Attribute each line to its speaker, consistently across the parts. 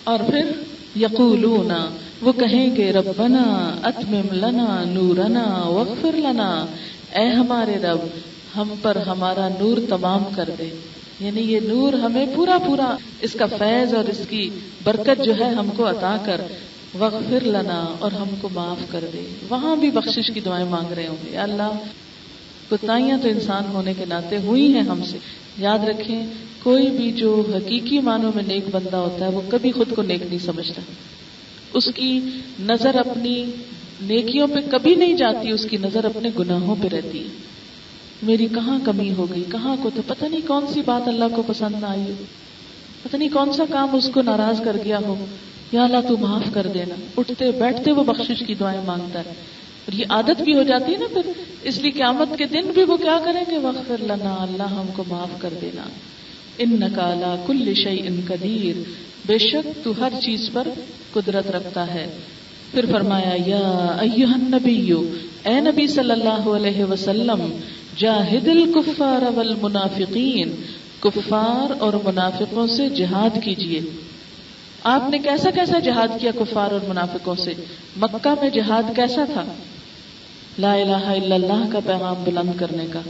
Speaker 1: اور پھر یقولون وہ کہیں گے ربنا اتمم لنا نورنا واغفر لنا، اے ہمارے رب ہم پر ہمارا نور تمام کر دے، یعنی یہ نور ہمیں پورا پورا اس کا فیض اور اس کی برکت جو ہے ہم کو عطا کر، واغفر لنا اور ہم کو معاف کر دے۔ وہاں بھی بخشش کی دعائیں مانگ رہے ہوں گے، اللہ کوتاہیاں تو انسان ہونے کے ناطے ہوئی ہیں ہم سے، یاد رکھیں کوئی بھی جو حقیقی معنوں میں نیک بندہ ہوتا ہے وہ کبھی خود کو نیک نہیں سمجھتا، اس کی نظر اپنی نیکیوں پہ کبھی نہیں جاتی، اس کی نظر اپنے گناہوں پہ رہتی ہے۔ میری کہاں کمی ہو گئی، کہاں کو تو پتہ نہیں کون سی بات اللہ کو پسند نہ آئی ہو، پتہ نہیں کون سا کام اس کو ناراض کر گیا ہو، یا اللہ تو معاف کر دینا۔ اٹھتے بیٹھتے وہ بخشش کی دعائیں مانگتا ہے، اور یہ عادت بھی ہو جاتی ہے نا پھر، اس لیے قیامت کے دن بھی وہ کیا کریں گے، واغفر لنا، اللہ ہم کو معاف کر دینا، انک علی کل شیء قدیر، بے شک تو ہر چیز پر قدرت رکھتا ہے۔ پھر فرمایا یا ایھا النبی، اے نبی صلی اللہ علیہ وسلم، جاہد الکفار والمنافقین، کفار اور منافقوں سے جہاد کیجیے۔ آپ نے کیسا کیسا جہاد کیا کفار اور منافقوں سے؟ مکہ میں جہاد کیسا تھا؟ لا الہ الا اللہ کا پیغام بلند کرنے کا،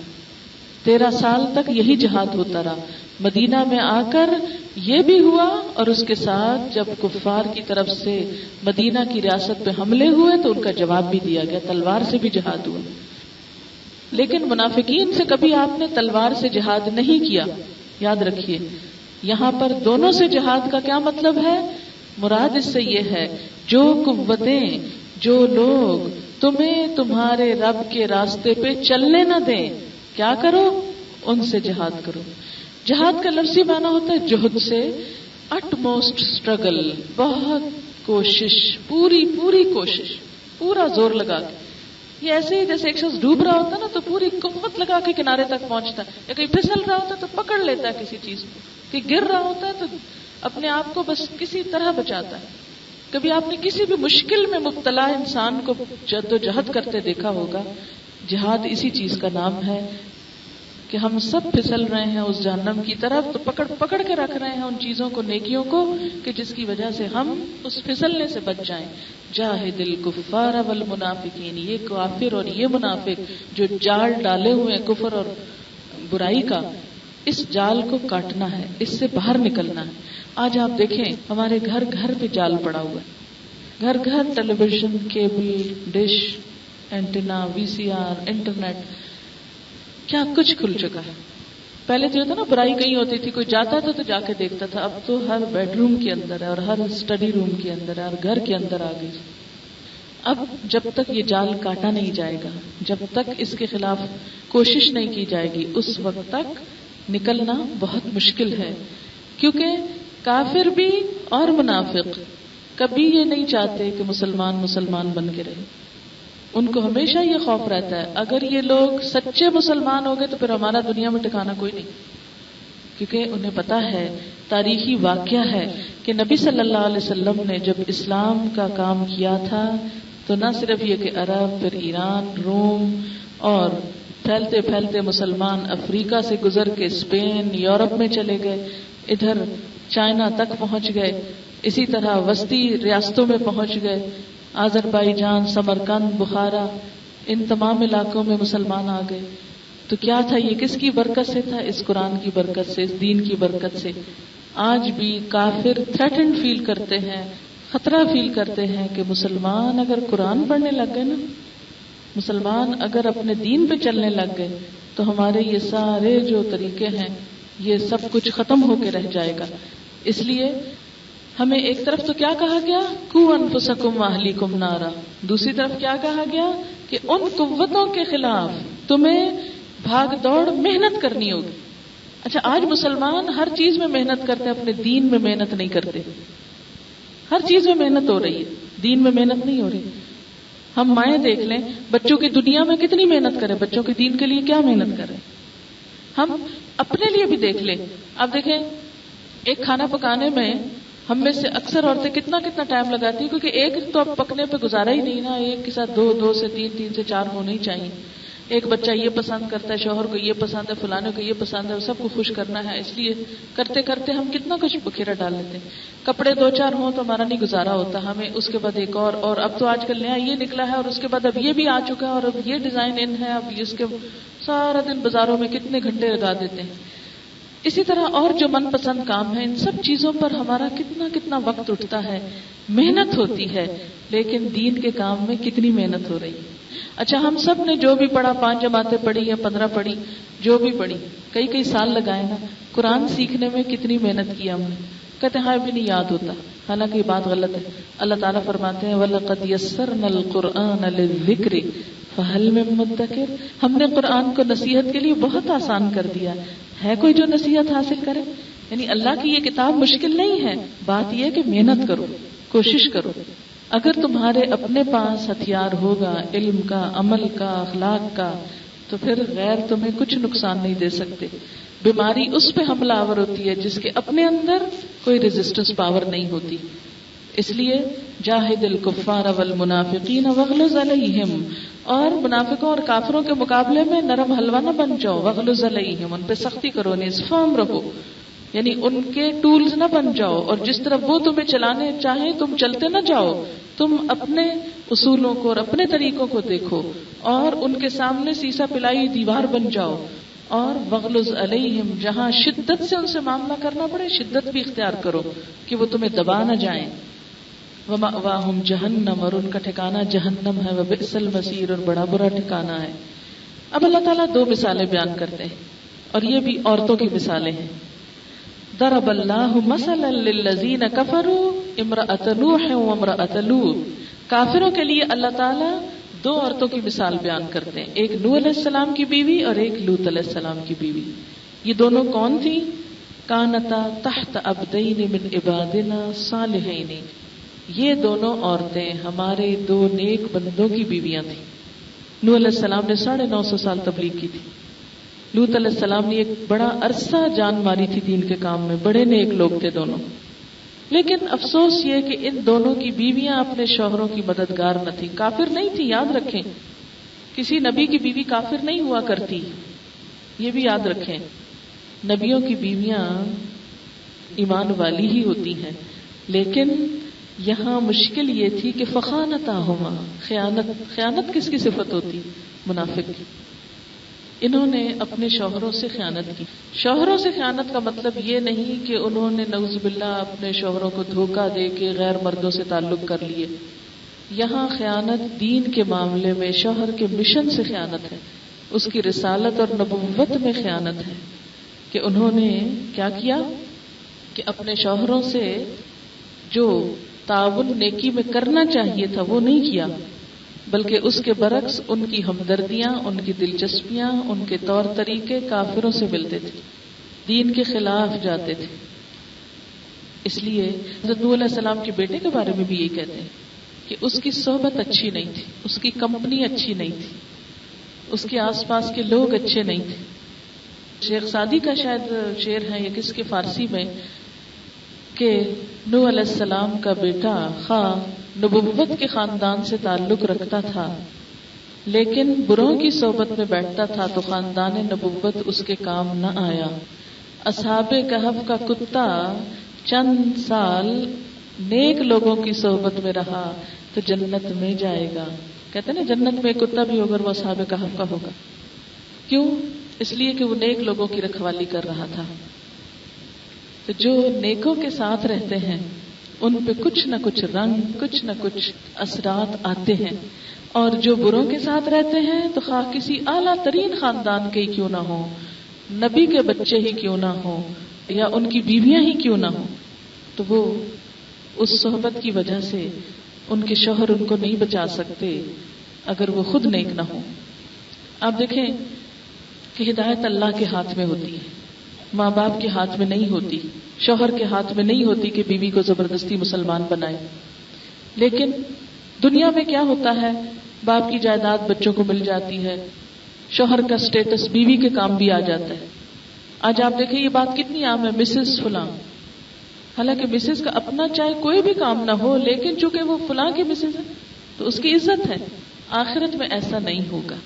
Speaker 1: 13 سال تک یہی جہاد ہوتا رہا۔ مدینہ میں آ کر یہ بھی ہوا، اور اس کے ساتھ جب کفار کی طرف سے مدینہ کی ریاست پہ حملے ہوئے تو ان کا جواب بھی دیا گیا، تلوار سے بھی جہاد ہوا۔ لیکن منافقین سے کبھی آپ نے تلوار سے جہاد نہیں کیا، یاد رکھیے۔ یہاں پر دونوں سے جہاد کا کیا مطلب ہے؟ مراد اس سے یہ ہے جو قوتیں، جو لوگ تمہیں تمہارے رب کے راستے پہ چلنے نہ دیں، کیا کرو؟ ان سے جہاد کرو۔ جہاد کا لفظی معنی ہوتا ہے جہد سے، اٹ موسٹ اسٹرگل، بہت کوشش، پوری کوشش، پورا زور لگا کے۔ یہ ایسے ہی جیسے ایک شخص ڈوب رہا ہوتا ہے نا تو پوری قوت لگا کے کنارے تک پہنچتا ہے، یا کہیں پھسل رہا ہوتا ہے تو پکڑ لیتا ہے کسی چیز کو، کہ گر رہا ہوتا ہے تو اپنے آپ کو بس کسی طرح بچاتا ہے۔ کبھی آپ نے کسی بھی مشکل میں مبتلا انسان کو جد و جہد کرتے دیکھا ہوگا، جہاد اسی چیز کا نام ہے کہ ہم سب پھسل رہے ہیں اس جہنم کی طرف، تو پکڑ کے رکھ رہے ہیں ان چیزوں کو، نیکیوں کو، کہ جس کی وجہ سے ہم اس پھسلنے سے بچ جائیں۔ جاہد الکفار والمنافقین، یہ کافر اور یہ منافق جو جال ڈالے ہوئے ہیں کفر اور برائی کا، اس جال کو کاٹنا ہے، اس سے باہر نکلنا ہے۔ آج آپ دیکھیں ہمارے گھر گھر پہ جال پڑا ہوا ہے، گھر گھر ٹیلی ویژن، کیبل، ڈش، اینٹینا، وی سی آر، انٹرنیٹ، کیا کچھ کھل چکا ہے۔ پہلے تو یہ تھا نا برائی کہیں ہوتی تھی، کوئی جاتا تھا تو جا کے دیکھتا تھا، اب تو ہر بیڈ روم کے اندر ہے، اور ہر اسٹڈی روم کے اندر ہے، اور گھر کے اندر آ گئی۔ اب جب تک یہ جال کاٹا نہیں جائے گا، جب تک اس کے خلاف کوشش نہیں کی جائے گی، اس وقت تک نکلنا بہت مشکل ہے، کیونکہ کافر بھی اور منافق کبھی یہ نہیں چاہتے کہ مسلمان بن کے رہے۔ ان کو ہمیشہ یہ خوف رہتا ہے اگر یہ لوگ سچے مسلمان ہو گئے تو پھر ہمارا دنیا میں ٹھکانا کوئی نہیں، کیونکہ انہیں پتا ہے، تاریخی واقعہ ہے کہ نبی صلی اللہ علیہ وسلم نے جب اسلام کا کام کیا تھا تو نہ صرف یہ کہ عرب، پھر ایران، روم، اور پھیلتے پھیلتے مسلمان افریقہ سے گزر کے اسپین، یورپ میں چلے گئے، ادھر چائنا تک پہنچ گئے، اسی طرح وسطی ریاستوں میں پہنچ گئے، آذربائیجان، سمرقند، بخارا، ان تمام علاقوں میں مسلمان آ گئے۔ تو کیا تھا یہ؟ کس کی برکت سے تھا؟ اس قرآن کی برکت سے، اس دین کی برکت سے۔ آج بھی کافر تھریٹنڈ فیل کرتے ہیں، خطرہ فیل کرتے ہیں کہ مسلمان اگر قرآن پڑھنے لگ گئے نا، مسلمان اگر اپنے دین پہ چلنے لگ گئے تو ہمارے یہ سارے جو طریقے ہیں یہ سب کچھ ختم ہو کے رہ جائے گا۔ اس لیے ہمیں ایک طرف تو کیا کہا گیا، قوا انفسکم واہلیکم نارا، دوسری طرف کیا کہا گیا کہ ان قوتوں کے خلاف تمہیں بھاگ دوڑ محنت کرنی ہوگی۔ اچھا، آج مسلمان ہر چیز میں محنت کرتے ہیں، اپنے دین میں محنت نہیں کرتے۔ ہر چیز میں محنت ہو رہی ہے، دین میں محنت نہیں ہو رہی۔ ہم مائیں دیکھ لیں، بچوں کی دنیا میں کتنی محنت کریں، بچوں کے دین کے لیے کیا محنت کریں۔ ہم اپنے لیے بھی دیکھ لیں، اب دیکھیں ایک کھانا پکانے میں ہم میں سے اکثر عورتیں کتنا ٹائم لگاتی ہیں، کیونکہ ایک تو اب پکنے پہ گزارا ہی نہیں نا، ایک کے ساتھ دو سے تین سے چار ہونے ہی چاہیے۔ ایک بچہ یہ پسند کرتا ہے، شوہر کو یہ پسند ہے، فلانے کو یہ پسند ہے، سب کو خوش کرنا ہے، اس لیے کرتے کرتے ہم کتنا کچھ بکھیرا ڈال لیتے ہیں. کپڑے 2-4 ہوں تو ہمارا نہیں گزارا ہوتا، ہمیں اس کے بعد ایک اور اب تو آج کل نیا یہ نکلا ہے، اور اس کے بعد اب یہ بھی آ چکا ہے، اور اب یہ ڈیزائن ان ہے، اب اس کے سارا دن بازاروں میں کتنے گھنٹے لگا دیتے ہیں. اسی طرح اور جو من پسند کام ہے، ان سب چیزوں پر ہمارا کتنا وقت اٹھتا ہے، محنت ہوتی ہے، لیکن دین کے کام میں کتنی محنت ہو رہی ہے. اچھا، ہم سب نے جو بھی پڑھا، 5 جماعتیں پڑھی یا 15 پڑھی، جو بھی پڑھی، کئی سال لگائے نا. قرآن سیکھنے میں کتنی محنت کی ہم نے. کہتے ہیں بھی نہیں یاد ہوتا، حالانکہ یہ بات غلط ہے. اللہ تعالیٰ فرماتے ہیں وَلَقَدْ يَسَّرْنَا الْقُرْآنَ لِلذِّكْرِ فَهَلْ مِن مُدَّكِرٍ. ہم نے قرآن کو نصیحت کے لیے بہت آسان کر دیا ہے، کوئی جو نصیحت حاصل کرے. یعنی اللہ کی یہ کتاب مشکل نہیں ہے، بات یہ ہے کہ محنت کرو، کوشش کرو. اگر تمہارے اپنے پاس ہتھیار ہوگا علم کا، عمل کا، اخلاق کا، تو پھر غیر تمہیں کچھ نقصان نہیں دے سکتے. بیماری اس پہ حملہ آور ہوتی ہے جس کے اپنے اندر کوئی ریزسٹنس پاور نہیں ہوتی. اس لیے جاہد الکفار والمنافقین واغلظ علیہم، اور منافقوں اور کافروں کے مقابلے میں نرم حلوہ نہ بن جاؤ. واغلظ علیہم، ان پہ سختی کرو، نیز فارم رہو، یعنی ان کے ٹولز نہ بن جاؤ، اور جس طرح وہ تمہیں چلانے چاہیں تم چلتے نہ جاؤ. تم اپنے اصولوں کو اور اپنے طریقوں کو دیکھو، اور ان کے سامنے سیسا پلائی دیوار بن جاؤ. اور وغلظ علیہم، جہاں شدت سے ان سے معاملہ کرنا پڑے شدت بھی اختیار کرو کہ وہ تمہیں دبا نہ جائیں. ومأواہم جہنم، اور ان کا ٹھکانہ جہنم ہے. وبئس المصیر، اور بڑا برا ٹھکانہ ہے. اب اللہ تعالیٰ 2 مثالیں بیان کرتے ہیں، اور یہ بھی عورتوں کی مثالیں ہیں. ضرب اللہ مثلا للذین کفروا امرأۃ نوح وامرأۃ لوط. کافروں کے لیے اللہ تعالیٰ 2 عورتوں کی مثال بیان کرتے ہیں، ایک نوح علیہ السلام کی بیوی اور ایک لوط علیہ السلام کی بیوی. یہ دونوں کون تھی؟ کانتا تحت عبدین من عبادنا صالحین. یہ دونوں عورتیں ہمارے 2 نیک بندوں کی بیویاں تھیں. نوح علیہ السلام نے 950 سال تبلیغ کی تھی. لوط علیہ السلام نے ایک بڑا عرصہ جان ماری تھی دین کے کام میں. بڑے نیک لوگ تھے دونوں. لیکن افسوس یہ کہ ان دونوں کی بیویاں اپنے شوہروں کی مددگار نہ تھی، کافر نہیں تھی. یاد رکھیں، کسی نبی کی بیوی کافر نہیں ہوا کرتی، یہ بھی یاد رکھیں. نبیوں کی بیویاں ایمان والی ہی ہوتی ہیں. لیکن یہاں مشکل یہ تھی کہ فخانتاہما، خیانت کس کی صفت ہوتی؟ منافق کی. انہوں نے اپنے شوہروں سے خیانت کی. شوہروں سے خیانت کا مطلب یہ نہیں کہ انہوں نے نعوذ باللہ اپنے شوہروں کو دھوکہ دے کے غیر مردوں سے تعلق کر لیے. یہاں خیانت دین کے معاملے میں شوہر کے مشن سے خیانت ہے، اس کی رسالت اور نبوت میں خیانت ہے. کہ انہوں نے کیا کیا کہ اپنے شوہروں سے جو تعاون نیکی میں کرنا چاہیے تھا وہ نہیں کیا، بلکہ اس کے برعکس ان کی ہمدردیاں، ان کی دلچسپیاں، ان کے طور طریقے کافروں سے ملتے تھے، دین کے خلاف جاتے تھے. اس لیے حضرت نوح علیہ السلام کے بیٹے کے بارے میں بھی یہی کہتے ہیں کہ اس کی صحبت اچھی نہیں تھی، اس کی کمپنی اچھی نہیں تھی، اس کے آس پاس کے لوگ اچھے نہیں تھے. شیخ سعدی کا شاید شعر ہے یا کس کے فارسی میں کہ نوح علیہ السلام کا بیٹا خواہ نبوت کے خاندان سے تعلق رکھتا تھا، لیکن بروں کی صحبت میں بیٹھتا تھا تو خاندان نبوت اس کے کام نہ آیا. اصحاب کہف کا کتا چند سال نیک لوگوں کی صحبت میں رہا تو جنت میں جائے گا. کہتے ہیں نا جنت میں کتا بھی ہوگا وہ اصحاب کہف کا ہوگا. کیوں؟ اس لیے کہ وہ نیک لوگوں کی رکھوالی کر رہا تھا. تو جو نیکوں کے ساتھ رہتے ہیں ان پہ کچھ نہ کچھ رنگ، کچھ نہ کچھ اثرات آتے ہیں، اور جو بروں کے ساتھ رہتے ہیں تو خواہ کسی اعلیٰ ترین خاندان کے ہی کیوں نہ ہو، نبی کے بچے ہی کیوں نہ ہو، یا ان کی بیویاں ہی کیوں نہ ہو، تو وہ اس صحبت کی وجہ سے ان کے شوہر ان کو نہیں بچا سکتے اگر وہ خود نیک نہ ہو. آپ دیکھیں کہ ہدایت اللہ کے ہاتھ میں ہوتی ہے، ماں باپ کے ہاتھ میں نہیں ہوتی، شوہر کے ہاتھ میں نہیں ہوتی کہ بیوی کو زبردستی مسلمان بنائے. لیکن دنیا میں کیا ہوتا ہے، باپ کی جائیداد بچوں کو مل جاتی ہے، شوہر کا سٹیٹس بیوی کے کام بھی آ جاتا ہے. آج آپ دیکھیں یہ بات کتنی عام ہے، مسز فلاں. حالانکہ مسز کا اپنا چاہے کوئی بھی کام نہ ہو، لیکن چونکہ وہ فلاں کی مسز ہے تو اس کی عزت ہے. آخرت میں ایسا نہیں ہوگا.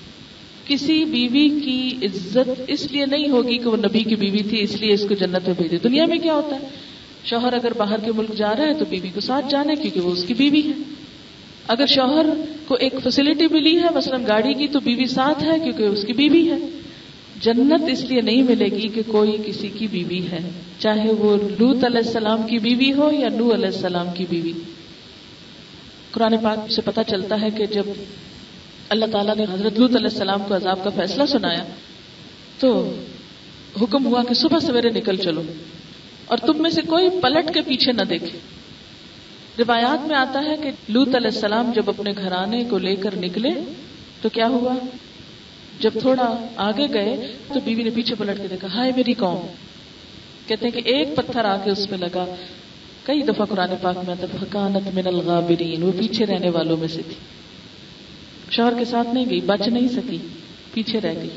Speaker 1: کسی بیوی کی عزت اس لیے نہیں ہوگی کہ وہ نبی کی بیوی تھی اس لیے اس کو جنت میں بھیجے. دنیا میں کیا ہوتا ہے، شوہر اگر باہر کے ملک جا رہا ہے تو بیوی کو ساتھ جانا ہے کیونکہ وہ اس کی بیوی ہے. اگر شوہر کو ایک فیسلٹی ملی ہے مثلا گاڑی کی تو بیوی ساتھ ہے کیونکہ اس کی بیوی ہے. جنت اس لیے نہیں ملے گی کہ کوئی کسی کی بیوی ہے، چاہے وہ لوط علیہ السلام کی بیوی ہو یا نوح علیہ السلام کی بیوی. قرآن پاک سے پتہ چلتا ہے کہ جب اللہ تعالیٰ نے حضرت لوط علیہ السلام کو عذاب کا فیصلہ سنایا تو حکم ہوا کہ صبح سویرے نکل چلو اور تم میں سے کوئی پلٹ کے پیچھے نہ دیکھے. روایات میں آتا ہے کہ لوط علیہ السلام جب اپنے گھرانے کو لے کر نکلے تو کیا ہوا، جب تھوڑا آگے گئے تو بیوی نے پیچھے پلٹ کے دیکھا، ہائے میری قوم. کہتے ہیں کہ ایک پتھر آ کے اس پہ لگا. کئی دفعہ قرآن پاک میں آتا ہے فَكَانَتْ مِنَ الْغَابِرِينَ، وہ پیچھے رہنے والوں میں سے تھی. شوہر کے ساتھ نہیں گئی، بچ نہیں سکی، پیچھے رہ گئی.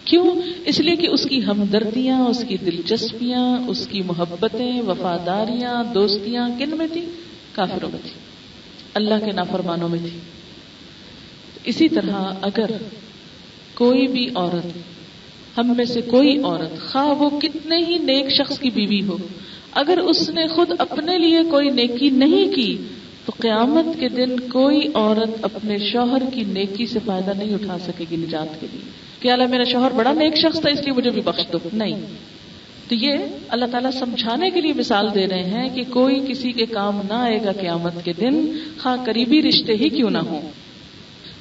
Speaker 1: کیوں؟ اس لیے کہ اس کی ہمدردیاں، اس کی دلچسپیاں، اس کی محبتیں، وفاداریاں، دوستیاں کن میں تھی؟ کافروں میں تھی، اللہ کے نافرمانوں میں تھی. اسی طرح اگر کوئی بھی عورت، ہم میں سے کوئی عورت، خواہ وہ کتنے ہی نیک شخص کی بیوی ہو، اگر اس نے خود اپنے لیے کوئی نیکی نہیں کی تو قیامت کے دن کوئی عورت اپنے شوہر کی نیکی سے فائدہ نہیں اٹھا سکے گی نجات کے لیے کہ اللہ میرا شوہر بڑا نیک شخص تھا اس لیے مجھے بھی بخش دو. نہیں. تو یہ اللہ تعالیٰ سمجھانے کے لیے مثال دے رہے ہیں کہ کوئی کسی کے کام نہ آئے گا قیامت کے دن، خواہ قریبی رشتے ہی کیوں نہ ہوں.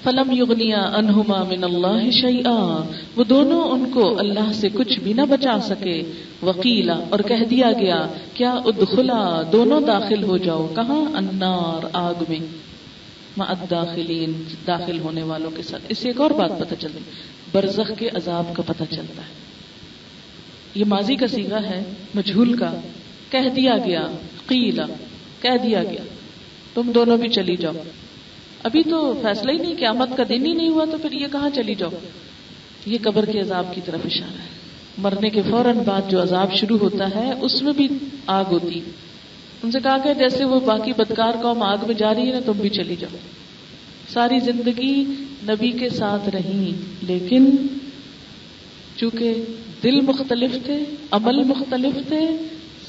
Speaker 1: فَلَمْ يُغْنِيَا عَنْهُمَا مِنَ اللَّهِ شَيْئًا، وہ دونوں ان کو اللہ سے کچھ بھی نہ بچا سکے. وَقِيلَ، اور کہہ دیا گیا کیا، ادخلا، دونوں داخل ہو جاؤ. کہاں؟ النار، آگ میں. مع الداخلین، داخل ہونے والوں کے ساتھ. اس سے ایک اور بات پتہ چلتی، برزخ کے عذاب کا پتہ چلتا ہے. یہ ماضی کا صیغہ ہے مجہول کا. کہہ دیا گیا، قیل، کہہ دیا گیا تم دونوں بھی چلی جاؤ. ابھی تو فیصلہ ہی نہیں، قیامت کا دن ہی نہیں ہوا تو پھر یہ کہاں چلی جاؤ. یہ قبر کے عذاب کی طرف اشارہ ہے. مرنے کے فوراً بعد جو عذاب شروع ہوتا ہے اس میں بھی آگ ہوتی. ان سے کہا کہ جیسے وہ باقی بدکار قوم آگ میں جا رہی ہے نا، تم بھی چلی جاؤ. ساری زندگی نبی کے ساتھ رہی لیکن چونکہ دل مختلف تھے، عمل مختلف تھے،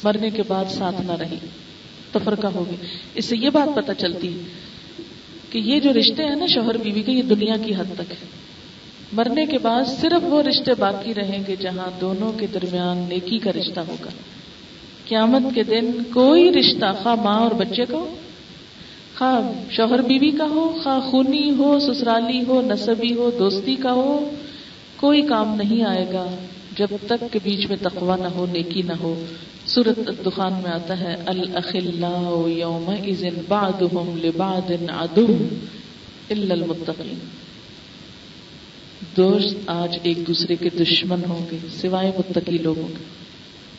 Speaker 1: مرنے کے بعد ساتھ نہ رہی، تفرقہ ہو گئی. اس سے یہ بات پتہ چلتی ہے کہ یہ جو رشتے ہیں نا شوہر بیوی کے، یہ دنیا کی حد تک ہے. مرنے کے بعد صرف وہ رشتے باقی رہیں گے جہاں دونوں کے درمیان نیکی کا رشتہ ہوگا. قیامت کے دن کوئی رشتہ، خواہ ماں اور بچے کا ہو، خواہ شوہر بیوی کا ہو، خواہ خونی ہو، سسرالی ہو، نسبی ہو، دوستی کا ہو، کوئی کام نہیں آئے گا جب تک کہ بیچ میں تقوی نہ ہو، نیکی نہ ہو. سورۃ الدخان میں آتا ہے الاخلاء یومئذ بعضهم لبعض عدو الا المتقین، دوست آج ایک دوسرے کے دشمن ہوں گے سوائے متقی لوگوں کے.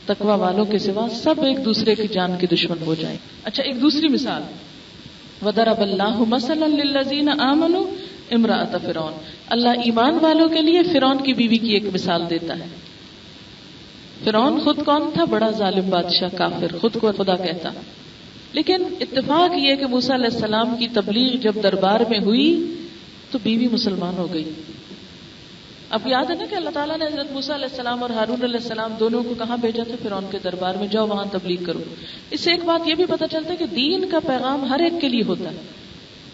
Speaker 1: تقوی والوں کے سوا سب ایک دوسرے کی جان کے دشمن ہو جائیں. اچھا، ایک دوسری مثال، وَضَرَبَ اللَّهُ مَثَلًا لِلَّذِينَ آمَنُوا امرأۃ فرعون، اللہ ایمان والوں کے لیے فرعون کی بیوی کی ایک مثال دیتا ہے. فرعون خود کون تھا؟ بڑا ظالم بادشاہ، کافر، خود کو خدا کہتا. لیکن اتفاق یہ کہ موسیٰ علیہ السلام کی تبلیغ جب دربار میں ہوئی تو بیوی مسلمان ہو گئی. اب یاد ہے نا کہ اللہ تعالیٰ نے حضرت موسیٰ علیہ السلام اور ہارون علیہ السلام دونوں کو کہاں بھیجا تھا؟ فرعون کے دربار میں، جاؤ وہاں تبلیغ کرو. اس سے ایک بات یہ بھی پتہ چلتا ہے کہ دین کا پیغام ہر ایک کے لیے ہوتا ہے،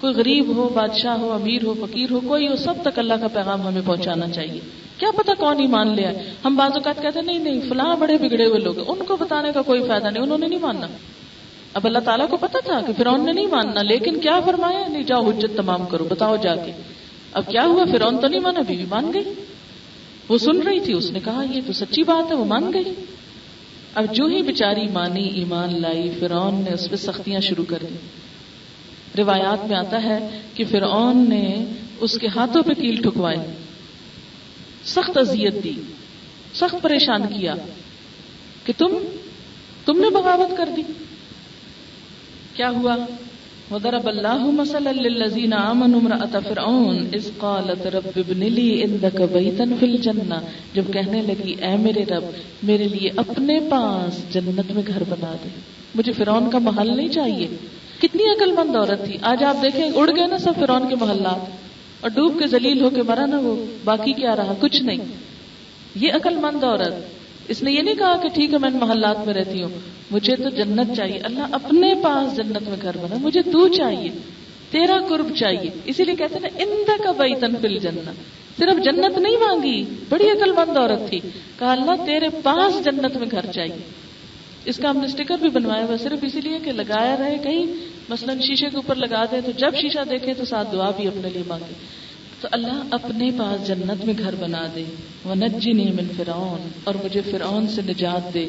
Speaker 1: کوئی غریب ہو، بادشاہ ہو، امیر ہو، فقیر ہو، کوئی ہو، سب تک اللہ کا پیغام ہمیں پہنچانا چاہیے. کیا پتہ کون ایمان لے آئے. ہم بعض اوقات کہتے ہیں نہیں فلاں بڑے بگڑے ہوئے لوگ ہیں، ان کو بتانے کا کوئی فائدہ نہیں، انہوں نے نہیں ماننا. اب اللہ تعالیٰ کو پتا تھا کہ فرعون نے نہیں ماننا، لیکن کیا فرمایا؟ نہیں، جاؤ حجت تمام کرو، بتاؤ جا کے. اب کیا ہوا؟ فرعون تو نہیں مانا، بیوی مان گئی. وہ سن رہی تھی، اس نے کہا یہ تو سچی بات ہے، وہ مان گئی. اب جو ہی بیچاری مانی، ایمان لائی، فرعون نے اس پہ سختیاں شروع کر دی. روایات میں آتا ہے کہ فرعون نے اس کے ہاتھوں پہ کیل ٹھکوائے، سخت اذیت دی، سخت پریشان کیا کہ تم نے بغاوت کر دی. کیا ہوا؟ وَضَرَبَ اللَّهُ مَثَلًا لِلَّذِينَ آمَنُوا امْرَأَتَ فِرْعَوْنَ إِذْ قَالَتْ رَبِّ ابْنِ لِي عِندَكَ بَيْتًا فِي الْجَنَّةِ، جب کہنے لگی اے میرے رب میرے لیے اپنے پاس جنت میں گھر بنا دے، مجھے فرعون کا محل نہیں چاہیے. کتنی عقل مند عورت تھی. آج آپ دیکھیں اڑ گئے نا سب فرعون کے محلات. اور ڈوب کے ذلیل ہو کے مرا نا وہ، باقی کیا رہا؟ کچھ نہیں. یہ عقل مند عورت، اس نے یہ نہیں کہا کہ ٹھیک ہے میں محلات میں رہتی ہوں، مجھے تو جنت چاہیے، اللہ اپنے پاس جنت میں گھر بنا، مجھے تو چاہیے، تیرا قرب چاہیے. اسی لیے کہتے ہیں نا عندک بیتن فی الجنہ، صرف جنت نہیں مانگی، بڑی عقل مند عورت تھی، کہا اللہ تیرے پاس جنت میں گھر چاہیے. اس کا ہم نے اسٹیکر بھی بنوایا ہوا صرف اسی لیے کہ لگایا رہے، کہیں مثلا شیشے کے اوپر لگا دیں تو جب شیشہ دیکھے تو ساتھ دعا بھی اپنے لیے مانگے. تو اللہ اپنے پاس جنت میں گھر بنا دے. وَنَجِّنِي مِن فِرْعَوْنَ، اور مجھے فرعون سے نجات دے.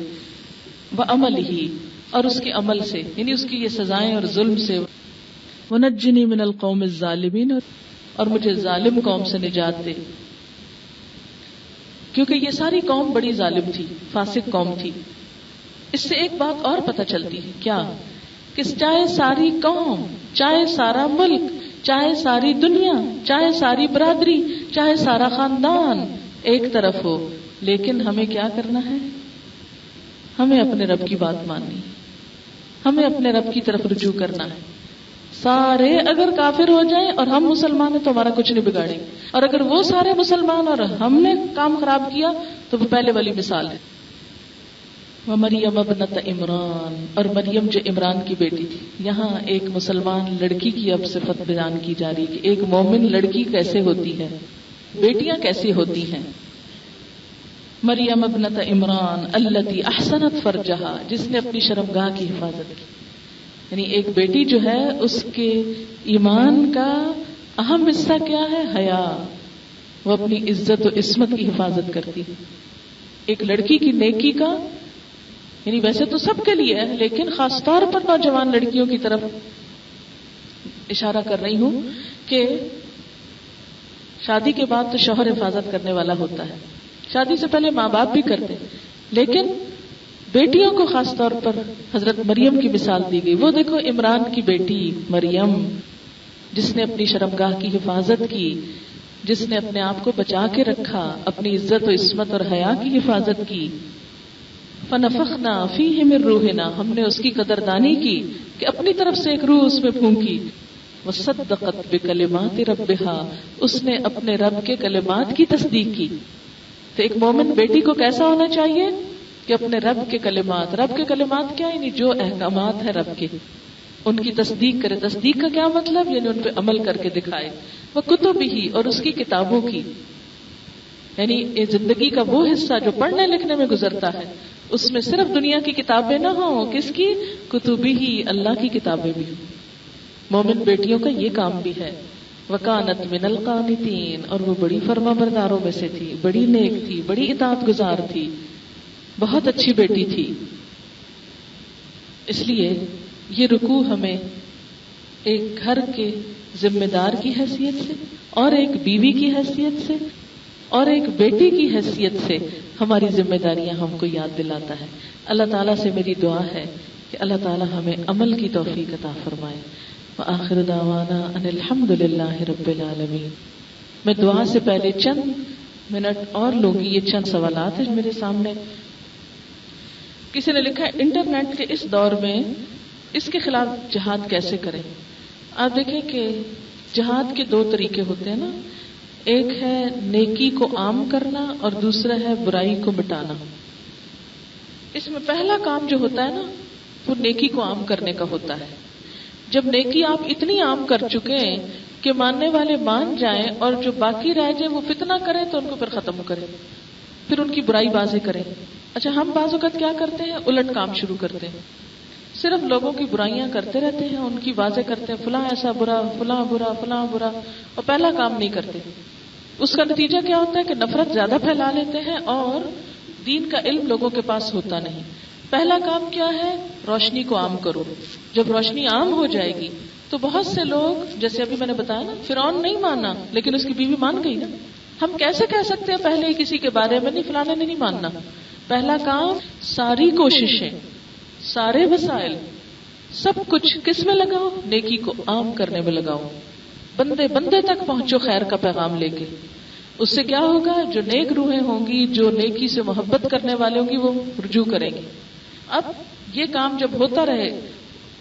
Speaker 1: وَعَمَلِهِ، اور اس کے عمل سے، یعنی اس کی یہ سزائیں اور ظلم سے. وَنَجِّنِي مِنَ الْقَوْمِ الظَّالِمِينَ، اور مجھے ظالم قوم سے نجات دے. کیونکہ یہ ساری قوم بڑی ظالم تھی، فاسق قوم تھی. اس سے ایک بات اور پتہ چلتی ہے، کیا؟ کہ چاہے ساری قوم، چاہے سارا ملک، چاہے ساری دنیا، چاہے ساری برادری، چاہے سارا خاندان ایک طرف ہو، لیکن ہمیں کیا کرنا ہے؟ ہمیں اپنے رب کی بات ماننی، ہمیں اپنے رب کی طرف رجوع کرنا ہے. سارے اگر کافر ہو جائیں اور ہم مسلمان ہیں تو ہمارا کچھ نہیں بگاڑے، اور اگر وہ سارے مسلمان اور ہم نے کام خراب کیا تو وہ پہلے والی مثال ہے. وَمَرْيَمَ ابْنَتَ عمران، اور مریم جو عمران کی بیٹی تھی. یہاں ایک مسلمان لڑکی کی اب صفت بیان کی جا رہی کہ ایک مومن لڑکی کیسے ہوتی ہے، بیٹیاں کیسی ہوتی ہیں. مریم ابنت عمران التی احسنت فرجہا، جس نے اپنی شرمگاہ کی حفاظت کی. یعنی ایک بیٹی جو ہے اس کے ایمان کا اہم حصہ کیا ہے؟ حیا. وہ اپنی عزت و عصمت کی حفاظت کرتی ہے. ایک لڑکی کی نیکی کا، یعنی ویسے تو سب کے لیے ہے لیکن خاص طور پر نوجوان لڑکیوں کی طرف اشارہ کر رہی ہوں کہ شادی کے بعد تو شوہر حفاظت کرنے والا ہوتا ہے، شادی سے پہلے ماں باپ بھی کرتے، لیکن بیٹیوں کو خاص طور پر حضرت مریم کی مثال دی گئی. وہ دیکھو عمران کی بیٹی مریم، جس نے اپنی شرمگاہ کی حفاظت کی، جس نے اپنے آپ کو بچا کے رکھا، اپنی عزت و عصمت اور حیا کی حفاظت کی. فنفخنا فیہ من روحنا، ہم نے اس کی قدردانی کی کہ اپنی طرف سے ایک روح اس میں پھونکی. وصدقت بکلمات ربہا، اس نے اپنے رب کے کلمات کی تصدیق کی. تو ایک مومن بیٹی کو کیسا ہونا چاہیے کہ اپنے رب کے کلمات، رب کے کلمات کیا؟ یعنی جو احکامات ہیں رب کے، ان کی تصدیق کرے. تصدیق کا کیا مطلب؟ یعنی ان پہ عمل کر کے دکھائے. وکتبہ، اور اس کی کتابوں کی، یعنی زندگی کا وہ حصہ جو پڑھنے لکھنے میں گزرتا ہے اس میں صرف دنیا کی کتابیں نہ ہوں، کس کی؟ کتبی ہی، اللہ کی کتابیں بھی. مومن بیٹیوں کا یہ کام بھی ہے. وکانت من القانتین، اور وہ بڑی فرما برداروں میں سے تھی، بڑی نیک تھی، بڑی اطاعت گزار تھی، بہت اچھی بیٹی تھی. اس لیے یہ رکوع ہمیں ایک گھر کے ذمہ دار کی حیثیت سے، اور ایک بیوی کی حیثیت سے، اور ایک بیٹی کی حیثیت سے ہماری ذمہ داریاں ہم کو یاد دلاتا ہے. اللہ تعالیٰ سے میری دعا ہے کہ اللہ تعالیٰ ہمیں عمل کی توفیق عطا فرمائے. وآخر دعوانا ان الحمد للہ رب العالمین. میں دعا سے پہلے چند منٹ اور لوں گی. یہ چند سوالات ہیں میرے سامنے. کسی نے لکھا ہے انٹرنیٹ کے اس دور میں اس کے خلاف جہاد کیسے کریں. آپ دیکھیں کہ جہاد کے دو طریقے ہوتے ہیں نا، ایک ہے نیکی کو عام کرنا اور دوسرا ہے برائی کو مٹانا. اس میں پہلا کام جو ہوتا ہے نا وہ نیکی کو عام کرنے کا ہوتا ہے. جب نیکی آپ اتنی عام کر چکے ہیں کہ ماننے والے مان جائیں اور جو باقی رہ جائے وہ فتنہ کریں تو ان کو پھر ختم کریں، پھر ان کی برائی واضح کریں. اچھا، ہم بعض اوقات کیا کرتے ہیں؟ الٹ کام شروع کرتے ہیں، صرف لوگوں کی برائیاں کرتے رہتے ہیں، ان کی واضح کرتے ہیں فلاں ایسا برا، فلاں برا، فلاں برا، اور پہلا کام نہیں کرتے. اس کا نتیجہ کیا ہوتا ہے کہ نفرت زیادہ پھیلا لیتے ہیں اور دین کا علم لوگوں کے پاس ہوتا نہیں. پہلا کام کیا ہے؟ روشنی کو عام کرو. جب روشنی عام ہو جائے گی تو بہت سے لوگ، جیسے ابھی میں نے بتایا نا، فرعون نہیں مانا لیکن اس کی بیوی مان گئی نا. ہم کیسے کہہ سکتے ہیں پہلے ہی کسی کے بارے میں نہیں، فلانے نے نہیں ماننا؟ پہلا کام، ساری کوششیں، سارے وسائل، سب کچھ کس میں لگاؤ؟ نیکی کو عام کرنے میں لگاؤ. بندے بندے تک پہنچو خیر کا پیغام لے کے. اس سے کیا ہوگا؟ جو نیک روحیں ہوں گی، جو نیکی سے محبت کرنے والے ہوں گی، وہ رجوع کریں گے. اب یہ کام جب ہوتا رہے،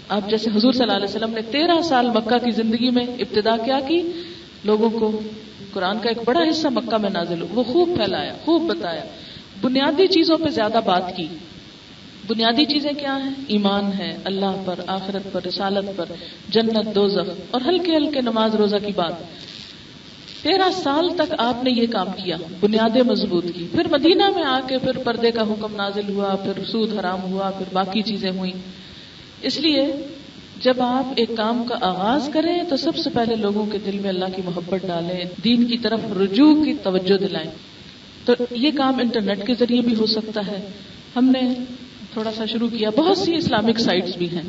Speaker 1: اب جیسے حضور صلی اللہ علیہ وسلم نے 13 سال مکہ کی زندگی میں ابتدا کیا کی؟ لوگوں کو قرآن کا ایک بڑا حصہ مکہ میں نازل ہوا، وہ خوب پھیلایا، خوب بتایا، بنیادی چیزوں پہ زیادہ بات کی. بنیادی چیزیں کیا ہیں؟ ایمان ہے اللہ پر، آخرت پر، رسالت پر، جنت دوزخ، اور ہلکے ہلکے نماز روزہ کی بات. 13 سال تک آپ نے یہ کام کیا، بنیادیں مضبوط کی. پھر مدینہ میں آ کے پھر پردے کا حکم نازل ہوا، پھر سود حرام ہوا، پھر باقی چیزیں ہوئیں. اس لیے جب آپ ایک کام کا آغاز کریں تو سب سے پہلے لوگوں کے دل میں اللہ کی محبت ڈالیں، دین کی طرف رجوع کی توجہ دلائیں. تو یہ کام انٹرنیٹ کے ذریعے بھی ہو سکتا ہے. ہم نے تھوڑا سا شروع کیا، بہت سی اسلامک سائٹس بھی ہیں،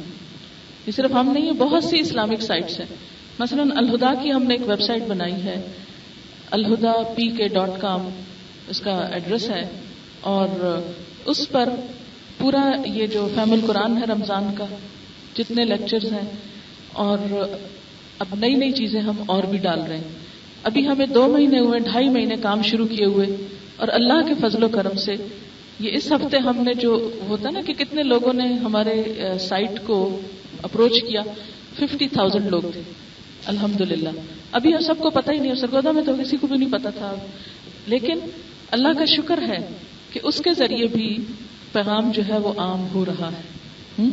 Speaker 1: یہ صرف ہم نہیں ہیں، بہت سی اسلامک سائٹس ہیں. مثلا الہدا کی ہم نے ایک ویب سائٹ بنائی ہے، alhuda.pk.com اس کا ایڈریس ہے، اور اس پر پورا یہ جو فہم القرآن ہے رمضان کا، جتنے لیکچرز ہیں، اور اب نئی نئی چیزیں ہم اور بھی ڈال رہے ہیں. ابھی ہمیں 2 مہینے ہوئے، 2.5 مہینے کام شروع کیے ہوئے، اور اللہ کے فضل و کرم سے یہ اس ہفتے ہم نے جو ہوتا نا کہ کتنے لوگوں نے ہمارے سائٹ کو اپروچ کیا، 50,000 لوگ تھے الحمدللہ. ابھی سب کو پتہ ہی نہیں، سرگودا میں تو کسی کو بھی نہیں پتا تھا، لیکن اللہ کا شکر ہے کہ اس کے ذریعے بھی پیغام جو ہے وہ عام ہو رہا ہے.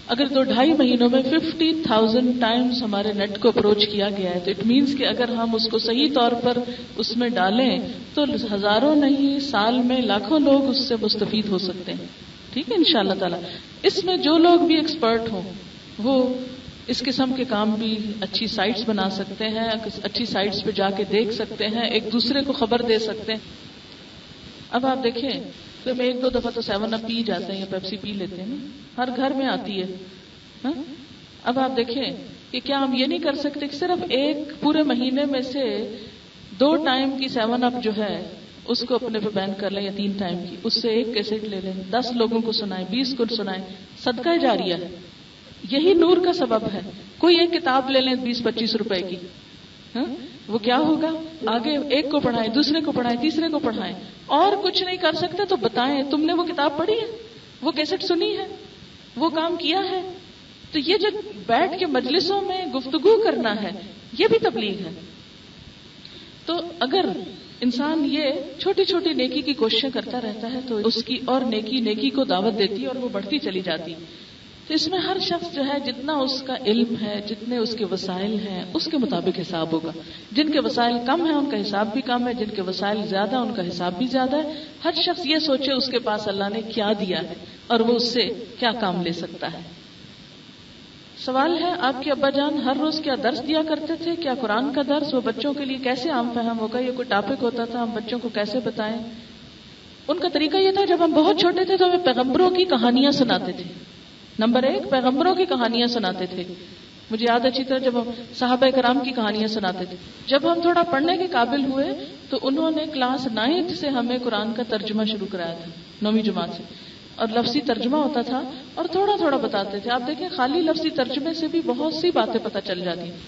Speaker 1: اگر 2-2.5 مہینوں میں 50,000 ٹائمز ہمارے نیٹ کو اپروچ کیا گیا ہے تو اٹ مینس کہ اگر ہم اس کو صحیح طور پر اس میں ڈالیں تو ہزاروں نہیں، سال میں لاکھوں لوگ اس سے مستفید ہو سکتے ہیں. ٹھیک ہے انشاءاللہ تعالی. اس میں جو لوگ بھی ایکسپرٹ ہوں وہ اس قسم کے کام بھی اچھی سائٹس بنا سکتے ہیں، اچھی سائٹس پہ جا کے دیکھ سکتے ہیں، ایک دوسرے کو خبر دے سکتے ہیں. اب آپ دیکھیں تو ہم 1-2 دفعہ تو 7 اپ پی جاتے ہیں یا پیپسی پی لیتے ہیں نا، ہر گھر میں آتی ہے. اب آپ دیکھیں کہ کیا ہم یہ نہیں کر سکتے کہ صرف ایک پورے مہینے میں سے 2 ٹائم کی 7 اپ جو ہے اس کو اپنے پہ بین کر لیں، یا 3 ٹائم کی، اس سے ایک کیسٹ لے لیں، 10 لوگوں کو سنائیں، 20 کو سنائیں. صدقہ جاریہ ہے، یہی نور کا سبب ہے. کوئی ایک کتاب لے لیں 20-25 روپے کی، وہ کیا ہوگا؟ آگے ایک کو پڑھائیں، دوسرے کو پڑھائیں، تیسرے کو پڑھائیں. اور کچھ نہیں کر سکتے تو بتائیں تم نے وہ کتاب پڑھی ہے، وہ کیسٹ سنی ہے، وہ کام کیا ہے. تو یہ جو بیٹھ کے مجلسوں میں گفتگو کرنا ہے یہ بھی تبلیغ ہے. تو اگر انسان یہ چھوٹی چھوٹی نیکی کی کوششیں کرتا رہتا ہے تو اس کی اور نیکی کو دعوت دیتی ہے اور وہ بڑھتی چلی جاتی. تو اس میں ہر شخص جو ہے جتنا اس کا علم ہے، جتنے اس کے وسائل ہیں، اس کے مطابق حساب ہوگا. جن کے وسائل کم ہیں ان کا حساب بھی کم ہے، جن کے وسائل زیادہ ان کا حساب بھی زیادہ ہے. ہر شخص یہ سوچے اس کے پاس اللہ نے کیا دیا ہے اور وہ اس سے کیا کام لے سکتا ہے. سوال ہے، آپ کے ابا جان ہر روز کیا درس دیا کرتے تھے؟ کیا قرآن کا درس وہ بچوں کے لیے کیسے عام فہم ہوگا؟ یہ کوئی ٹاپک ہوتا تھا، ہم بچوں کو کیسے بتائیں؟ ان کا طریقہ یہ تھا، جب ہم بہت چھوٹے تھے تو ہمیں پیغمبروں کی کہانیاں سناتے تھے. نمبر 1 پیغمبروں کی کہانیاں سناتے تھے. مجھے یاد اچھی طرح جب ہم صحابہ کرام کی کہانیاں سناتے تھے. جب ہم تھوڑا پڑھنے کے قابل ہوئے تو انہوں نے کلاس 9 سے ہمیں قرآن کا ترجمہ شروع کرایا تھا، 9ویں جماعت سے، اور لفظی ترجمہ ہوتا تھا اور تھوڑا تھوڑا بتاتے تھے. آپ دیکھیں خالی لفظی ترجمے سے بھی بہت سی باتیں پتہ چل جاتی ہیں.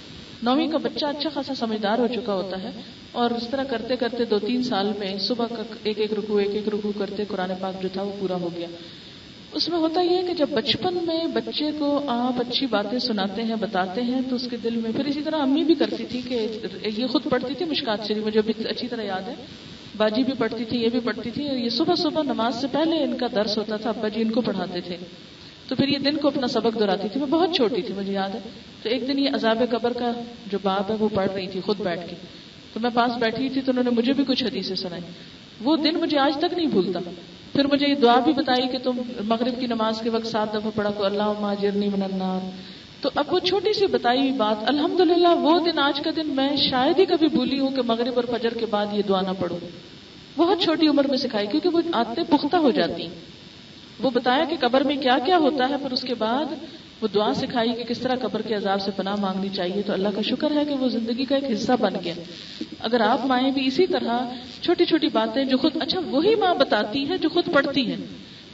Speaker 1: 9ویں کا بچہ اچھا خاصا سمجھدار ہو چکا ہوتا ہے، اور اس طرح کرتے کرتے 2-3 سال میں صبح کا ایک ایک رکوع کرتے قرآن پاک جو تھا وہ پورا ہو گیا. اس میں ہوتا یہ ہے کہ جب بچپن میں بچے کو آپ اچھی باتیں سناتے ہیں، بتاتے ہیں، تو اس کے دل میں، پھر اسی طرح امی بھی کرتی تھی کہ یہ خود پڑھتی تھی مشکات شریف، مجھے بھی اچھی طرح یاد ہے، باجی بھی پڑھتی تھی، یہ بھی پڑھتی تھی. یہ صبح صبح نماز سے پہلے ان کا درس ہوتا تھا، ابا جی ان کو پڑھاتے تھے، تو پھر یہ دن کو اپنا سبق دہراتی تھی. میں بہت چھوٹی تھی مجھے یاد ہے. تو ایک دن یہ عذاب قبر کا جو باب ہے وہ پڑھ رہی تھی خود بیٹھ کے، تو میں پاس بیٹھی تھی تو انہوں نے مجھے بھی کچھ حدیثیں سنائی. وہ دن مجھے آج تک نہیں بھولتا. پھر مجھے یہ دعا بھی بتائی کہ تم مغرب کی نماز کے وقت 7 دفعہ پڑھا کو اللہم اجرنی من النار. تو اب وہ چھوٹی سی بتائی ہوئی بات الحمدللہ وہ دن آج کا دن میں شاید ہی کبھی بھولی ہوں کہ مغرب اور فجر کے بعد یہ دعا نہ پڑھوں. بہت چھوٹی عمر میں سکھائی کیونکہ وہ عادتیں پختہ ہو جاتی ہیں. وہ بتایا کہ قبر میں کیا کیا ہوتا ہے، پھر اس کے بعد وہ دعا سکھائی کہ کس طرح قبر کے عذاب سے پناہ مانگنی چاہیے. تو اللہ کا شکر ہے کہ وہ زندگی کا ایک حصہ بن گیا. اگر آپ مائیں بھی اسی طرح چھوٹی چھوٹی باتیں جو خود، اچھا وہی ماں بتاتی ہے جو خود پڑھتی ہے.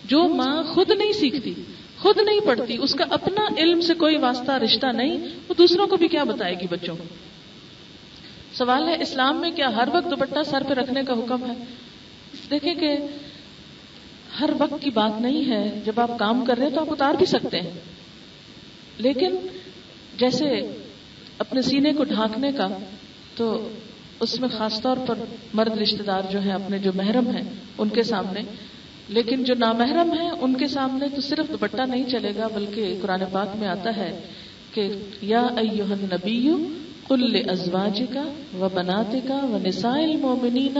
Speaker 1: جو ماں خود نہیں سیکھتی، خود نہیں پڑھتی، اس کا اپنا علم سے کوئی واسطہ رشتہ نہیں، وہ دوسروں کو بھی کیا بتائے گی بچوں کو. سوال ہے، اسلام میں کیا ہر وقت دوپٹہ سر پہ رکھنے کا حکم ہے؟ دیکھیں کہ ہر وقت کی بات نہیں ہے. جب آپ کام کر رہے ہیں تو آپ اتار بھی سکتے ہیں، لیکن جیسے اپنے سینے کو ڈھانکنے کا تو اس میں خاص طور پر مرد رشتہ دار جو ہیں اپنے جو محرم ہیں ان کے سامنے، لیکن جو نامحرم ہیں ان کے سامنے تو صرف دوپٹہ نہیں چلے گا، بلکہ قرآن پاک میں آتا ہے کہ یا ایھا النبی قل لازواجک وبناتک ونساء المؤمنین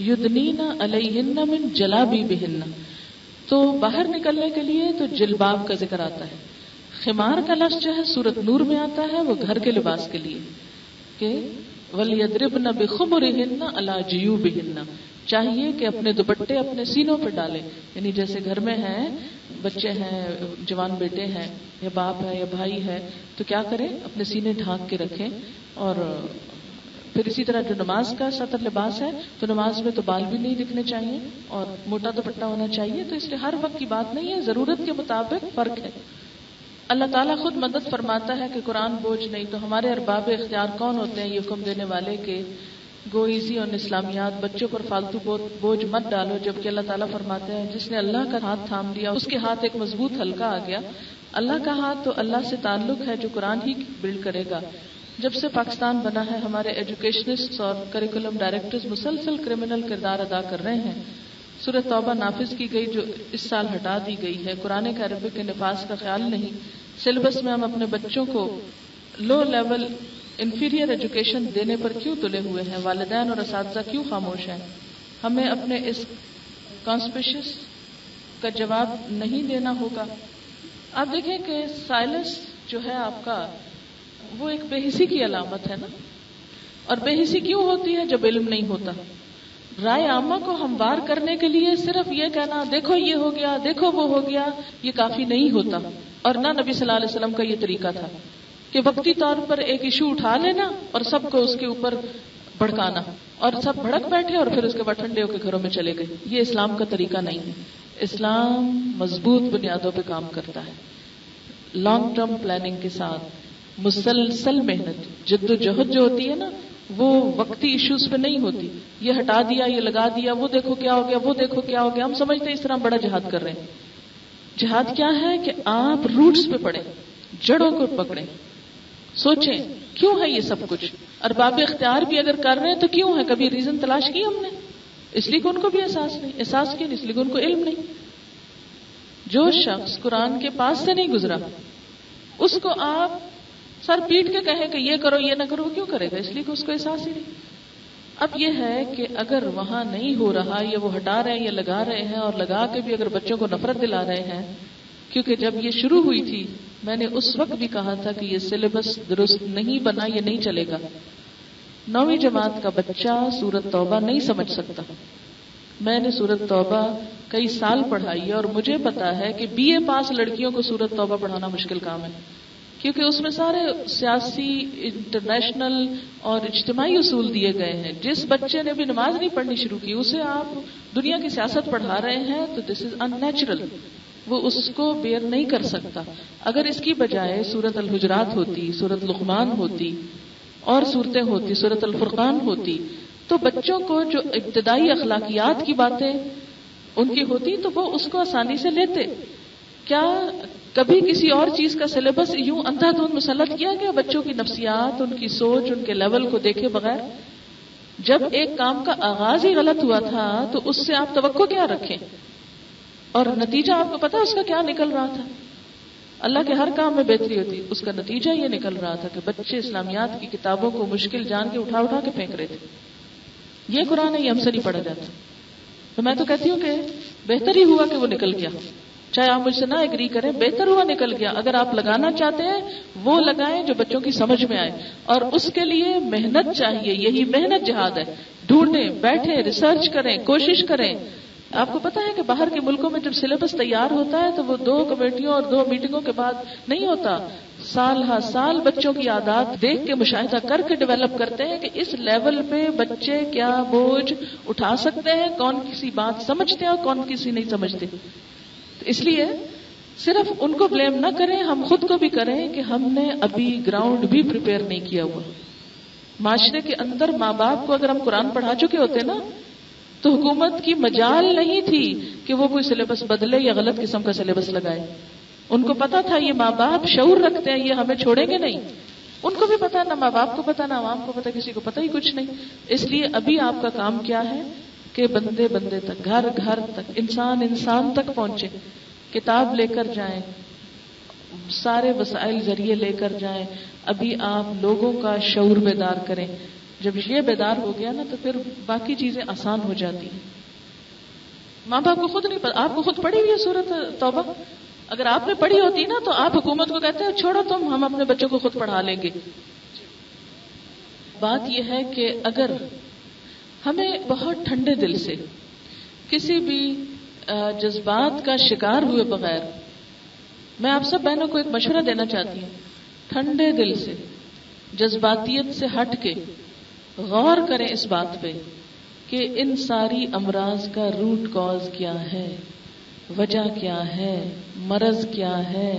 Speaker 1: یدنین علیہن من جلابیبہن. تو باہر نکلنے کے لیے تو جلباب کا ذکر آتا ہے. خمار کا لفظ جو ہے سورۃ نور میں آتا ہے، وہ گھر کے لباس کے لیے کہ وَلْيَضْرِبْنَ بِخُمُرِهِنَّ عَلَى جِيُوبِهِنَّ، چاہیے کہ اپنے دوپٹے اپنے سینوں پہ ڈالیں. یعنی جیسے گھر میں ہیں، بچے ہیں، جوان بیٹے ہیں یا باپ ہے یا بھائی ہے، تو کیا کریں، اپنے سینے ڈھانک کے رکھیں. اور پھر اسی طرح جو نماز کا سطر لباس ہے، تو نماز میں تو بال بھی نہیں دکھنے چاہیے اور موٹا دوپٹہ ہونا چاہیے. تو اس لیے ہر وقت کی بات نہیں ہے، ضرورت کے مطابق فرق ہے. اللہ تعالیٰ خود مدد فرماتا ہے کہ قرآن بوجھ نہیں. تو ہمارے ارباب اختیار کون ہوتے ہیں یہ حکم دینے والے کہ گو ایزی آن اسلامیات، بچوں پر فالتو بوجھ مت ڈالو، جبکہ اللہ تعالیٰ فرماتے ہیں جس نے اللہ کا ہاتھ تھام لیا اس کے ہاتھ ایک مضبوط ہلکا آ گیا. اللہ کا ہاتھ تو اللہ سے تعلق ہے جو قرآن ہی بلڈ کرے گا. جب سے پاکستان بنا ہے ہمارے ایجوکیشنسٹ اور کریکولم ڈائریکٹرز مسلسل کرمنل کردار ادا کر رہے ہیں. سورۃ توبہ نافذ کی گئی جو اس سال ہٹا دی گئی ہے. قرآن کے عربی کے نفاذ کا خیال نہیں. سلیبس میں ہم اپنے بچوں کو لو لیول انفیریئر ایجوکیشن دینے پر کیوں تلے ہوئے ہیں؟ والدین اور اساتذہ کیوں خاموش ہیں؟ ہمیں اپنے اس کانسپیشس کا جواب نہیں دینا ہوگا. آپ دیکھیں کہ سائلنس جو ہے آپ کا وہ ایک بے حسی کی علامت ہے نا. اور بے حسی کیوں ہوتی ہے؟ جب علم نہیں ہوتا. رائے عامہ کو ہموار کرنے کے لیے صرف یہ کہنا دیکھو یہ ہو گیا، دیکھو وہ ہو گیا، یہ کافی نہیں ہوتا. اور نہ نبی صلی اللہ علیہ وسلم کا یہ طریقہ تھا کہ وقتی طور پر ایک ایشو اٹھا لینا اور سب کو اس کے اوپر بھڑکانا اور سب بھڑک بیٹھے اور پھر اس کے بعد ٹھنڈے ہو کے گھروں میں چلے گئے. یہ اسلام کا طریقہ نہیں ہے. اسلام مضبوط بنیادوں پہ کام کرتا ہے، لانگ ٹرم پلاننگ کے ساتھ، مسلسل محنت، جد و جہد جو ہوتی ہے نا وہ وقتی ایشوز پہ نہیں ہوتی. یہ ہٹا دیا، یہ لگا دیا، وہ دیکھو کیا ہو گیا، وہ دیکھو کیا ہو گیا. ہم سمجھتے ہیں اس طرح بڑا جہاد کر رہے ہیں. جہاد کیا ہے کہ آپ روٹس پہ پڑیں، جڑوں کو پکڑیں، سوچیں کیوں ہے یہ سب کچھ. ارباب اختیار بھی اگر کر رہے ہیں تو کیوں ہے؟ کبھی ریزن تلاش کی ہم نے؟ اس لیے کہ ان کو بھی احساس نہیں. احساس کیوں؟ اس لیے کہ ان کو علم نہیں. جو شخص قرآن کے پاس سے نہیں گزرا اس کو آپ سر پیٹ کے کہیں کہ یہ کرو یہ نہ کرو، کیوں کرے گا؟ اس لیے کہ اس کو احساس ہی نہیں. اب یہ ہے کہ اگر وہاں نہیں ہو رہا یا وہ ہٹا رہے ہیں یا لگا رہے ہیں، اور لگا کے بھی اگر بچوں کو نفرت دلا رہے ہیں، کیونکہ جب یہ شروع ہوئی تھی میں نے اس وقت بھی کہا تھا کہ یہ سلیبس درست نہیں بنا، یہ نہیں چلے گا. 9ویں جماعت کا بچہ سورۃ توبہ نہیں سمجھ سکتا. میں نے سورۃ توبہ کئی سال پڑھائی ہے اور مجھے پتا ہے کہ BA پاس لڑکیوں کو سورۃ توبہ پڑھانا مشکل کام ہے، کیونکہ اس میں سارے سیاسی، انٹرنیشنل اور اجتماعی اصول دیے گئے ہیں. جس بچے نے بھی نماز نہیں پڑھنی شروع کی اسے آپ دنیا کی سیاست پڑھا رہے ہیں تو دس از ان نیچرل. وہ اس کو بیئر نہیں کر سکتا. اگر اس کی بجائے سورۃ الحجرات ہوتی، سورۃ لقمان ہوتی اور صورتیں ہوتی، سورۃ الفرقان ہوتی، تو بچوں کو جو ابتدائی اخلاقیات کی باتیں ان کی ہوتی تو وہ اس کو آسانی سے لیتے. کیا کبھی کسی اور چیز کا سلیبس یوں اندھا دھند مسلط کیا گیا بچوں کی نفسیات، ان کی سوچ، ان کے لیول کو دیکھے بغیر؟ جب ایک کام کا آغاز ہی غلط ہوا تھا تو اس سے آپ توقع کیا رکھیں؟ اور نتیجہ آپ کو پتا اس کا کیا نکل رہا تھا؟ اللہ کے ہر کام میں بہتری ہوتی. اس کا نتیجہ یہ نکل رہا تھا کہ بچے اسلامیات کی کتابوں کو مشکل جان کے اٹھا اٹھا کے پھینک رہے تھے. یہ قرآن ہے، یہ ہم سے نہیں پڑھا جاتا. تو میں تو کہتی ہوں کہ بہتر ہی ہوا کہ وہ نکل گیا. چاہے آپ مجھ سے نہ ایگری کریں، بہتر ہوا نکل گیا. اگر آپ لگانا چاہتے ہیں وہ لگائیں جو بچوں کی سمجھ میں آئے، اور اس کے لیے محنت چاہیے. یہی محنت جہاد ہے. ڈھونڈیں، بیٹھیں، ریسرچ کریں، کوشش کریں. آپ کو پتا ہے کہ باہر کے ملکوں میں جب سلیبس تیار ہوتا ہے تو وہ 2 کمیٹیوں اور 2 میٹنگوں کے بعد نہیں ہوتا. سال ہر سال بچوں کی عادات دیکھ کے، مشاہدہ کر کے ڈیولپ کرتے ہیں کہ اس لیول پہ بچے کیا بوجھ اٹھا سکتے ہیں، کون کسی بات سمجھتے ہیں اور کون کسی نہیں سمجھتے. تو اس لیے صرف ان کو بلیم نہ کریں، ہم خود کو بھی کریں کہ ہم نے ابھی گراؤنڈ بھی پریپیئر نہیں کیا ہوا. معاشرے کے اندر ماں باپ کو اگر ہم قرآن پڑھا چکے ہوتے نا تو حکومت کی مجال نہیں تھی کہ وہ کوئی سلیبس بدلے یا غلط قسم کا سلیبس لگائے. ان کو پتا تھا یہ ماں باپ شعور رکھتے ہیں، یہ ہمیں چھوڑیں گے نہیں. ان کو بھی پتا، نہ ماں باپ کو پتا، نہ عوام کو پتا، کسی کو پتا ہی کچھ نہیں. اس لیے ابھی آپ کا کام کیا ہے کہ بندے بندے تک، گھر گھر تک، انسان انسان تک پہنچے. کتاب لے کر جائیں، سارے وسائل ذریعے لے کر جائیں. ابھی آپ لوگوں کا شعور بیدار کریں. جب یہ بیدار ہو گیا نا تو پھر باقی چیزیں آسان ہو جاتی ہیں. ماں باپ کو خود نہیں پتا. آپ کو خود پڑھی ہوئی ہے سورۃ توبہ؟ اگر آپ نے پڑھی ہوتی نا تو آپ حکومت کو کہتے ہیں چھوڑو تم، ہم اپنے بچوں کو خود پڑھا لیں گے. بات یہ ہے کہ اگر ہمیں بہت ٹھنڈے دل سے کسی بھی جذبات کا شکار ہوئے بغیر، میں آپ سب بہنوں کو ایک مشورہ دینا چاہتی ہوں، ٹھنڈے دل سے، جذباتیت سے ہٹ کے غور کریں اس بات پہ کہ ان ساری امراض کا روٹ کاز کیا ہے، وجہ کیا ہے، مرض کیا ہے،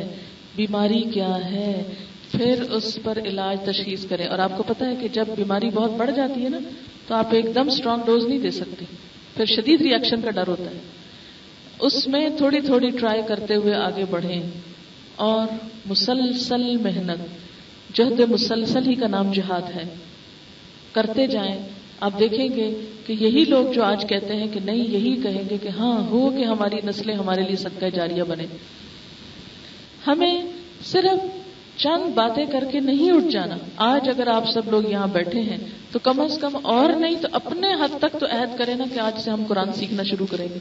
Speaker 1: بیماری کیا ہے، پھر اس پر علاج تشخیص کریں. اور آپ کو پتا ہے کہ جب بیماری بہت بڑھ جاتی ہے نا تو آپ ایک دم اسٹرانگ ڈوز نہیں دے سکتے، پھر شدید ری ایکشن کا ڈر ہوتا ہے. اس میں تھوڑی تھوڑی ٹرائی کرتے ہوئے آگے بڑھیں اور مسلسل محنت، جہد مسلسل ہی کا نام جہاد ہے، کرتے جائیں. آپ دیکھیں گے کہ یہی لوگ جو آج کہتے ہیں کہ نہیں، یہی کہیں گے کہ ہاں ہو کہ ہماری نسلیں ہمارے لیے صدقہ جاریہ بنے. ہمیں صرف چند باتیں کر کے نہیں اٹھ جانا. آج اگر آپ سب لوگ یہاں بیٹھے ہیں تو کم از کم اور نہیں تو اپنے حد تک تو عہد کریں نا کہ آج سے ہم قرآن سیکھنا شروع کریں گے.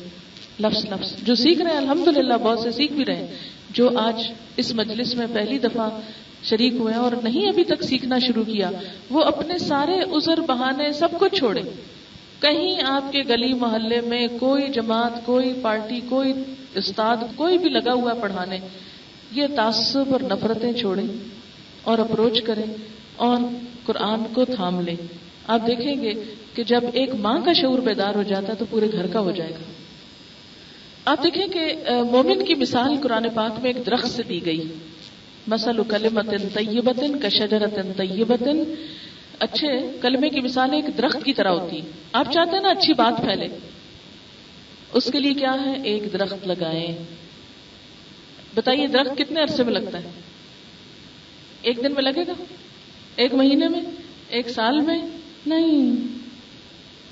Speaker 1: لفظ لفظ جو سیکھ رہے ہیں الحمدللہ، بہت سے سیکھ بھی رہے ہیں. جو آج اس مجلس میں پہلی دفعہ شریک ہوئے ہیں اور نہیں ابھی تک سیکھنا شروع کیا، وہ اپنے سارے عذر بہانے سب کو چھوڑیں. کہیں آپ کے گلی محلے میں کوئی جماعت، کوئی پارٹی، کوئی استاد، کوئی بھی لگا ہوا پڑھانے، یہ تعصب اور نفرتیں چھوڑیں اور اپروچ کریں اور قرآن کو تھام لیں. آپ دیکھیں گے کہ جب ایک ماں کا شعور بیدار ہو جاتا ہے تو پورے گھر کا ہو جائے گا. آپ دیکھیں کہ مومن کی مثال قرآن پاک میں ایک درخت سے دی گئی. مثل کلمۃ طیبۃ کشجرۃ طیبۃ، اچھے کلمے کی مثال ایک درخت کی طرح ہوتی ہے. آپ چاہتے ہیں نا اچھی بات پھیلے، اس کے لیے کیا ہے؟ ایک درخت لگائیں. بتائیے درخت کتنے عرصے میں لگتا ہے؟ ایک دن میں لگے گا؟ ایک مہینے میں؟ ایک سال میں؟ نہیں،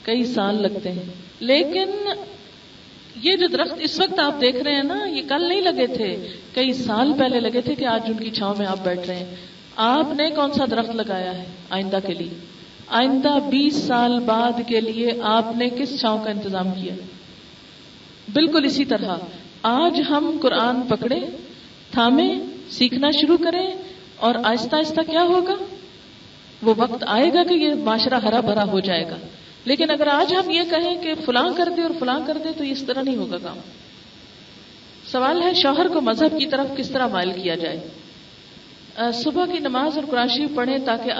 Speaker 1: کئی سال لگتے ہیں. لیکن یہ جو درخت اس وقت آپ دیکھ رہے ہیں نا، یہ کل نہیں لگے تھے، کئی سال پہلے لگے تھے کہ آج ان کی چھاؤں میں آپ بیٹھ رہے ہیں. آپ نے کون سا درخت لگایا ہے آئندہ کے لیے؟ آئندہ 20 سال بعد کے لیے آپ نے کس چھاؤں کا انتظام کیا؟ بالکل اسی طرح آج ہم قرآن پکڑے، تھامیں، سیکھنا شروع کریں اور آہستہ آہستہ کیا ہوگا؟ وہ وقت آئے گا کہ یہ معاشرہ ہرا بھرا ہو جائے گا. لیکن اگر آج ہم یہ کہیں کہ فلاں کر دے اور فلاں کر دے تو اس طرح نہیں ہوگا کام. سوال ہے شوہر کو مذہب کی طرف کس طرح مائل کیا جائے. صبح کی نماز اور قرآن شریف پڑھیں تاکہ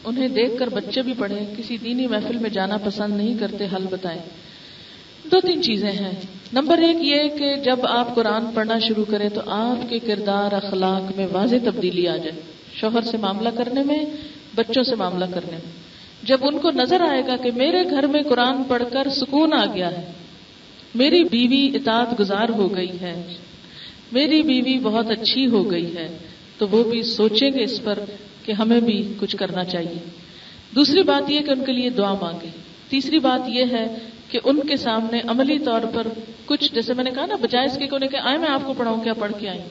Speaker 1: انہیں دیکھ کر بچے بھی پڑھیں. کسی دینی محفل میں جانا پسند نہیں کرتے، حل بتائیں. 2-3 چیزیں ہیں. نمبر 1 یہ کہ جب آپ قرآن پڑھنا شروع کریں تو آپ کے کردار اخلاق میں واضح تبدیلی آ جائے. شوہر سے معاملہ کرنے میں، بچوں سے معاملہ کرنے میں. جب ان کو نظر آئے گا کہ میرے گھر میں قرآن پڑھ کر سکون آ گیا ہے، میری بیوی اطاعت گزار ہو گئی ہے، میری بیوی بہت اچھی ہو گئی ہے، تو وہ بھی سوچیں گے اس پر کہ ہمیں بھی کچھ کرنا چاہیے. دوسری بات یہ کہ ان کے لیے دعا مانگے. تیسری بات یہ ہے کہ ان کے سامنے عملی طور پر کچھ، جیسے میں نے کہا نا، بجائے اس کے کونے کہ آئے میں آپ کو پڑھاؤں، کیا پڑھ کے آئیں،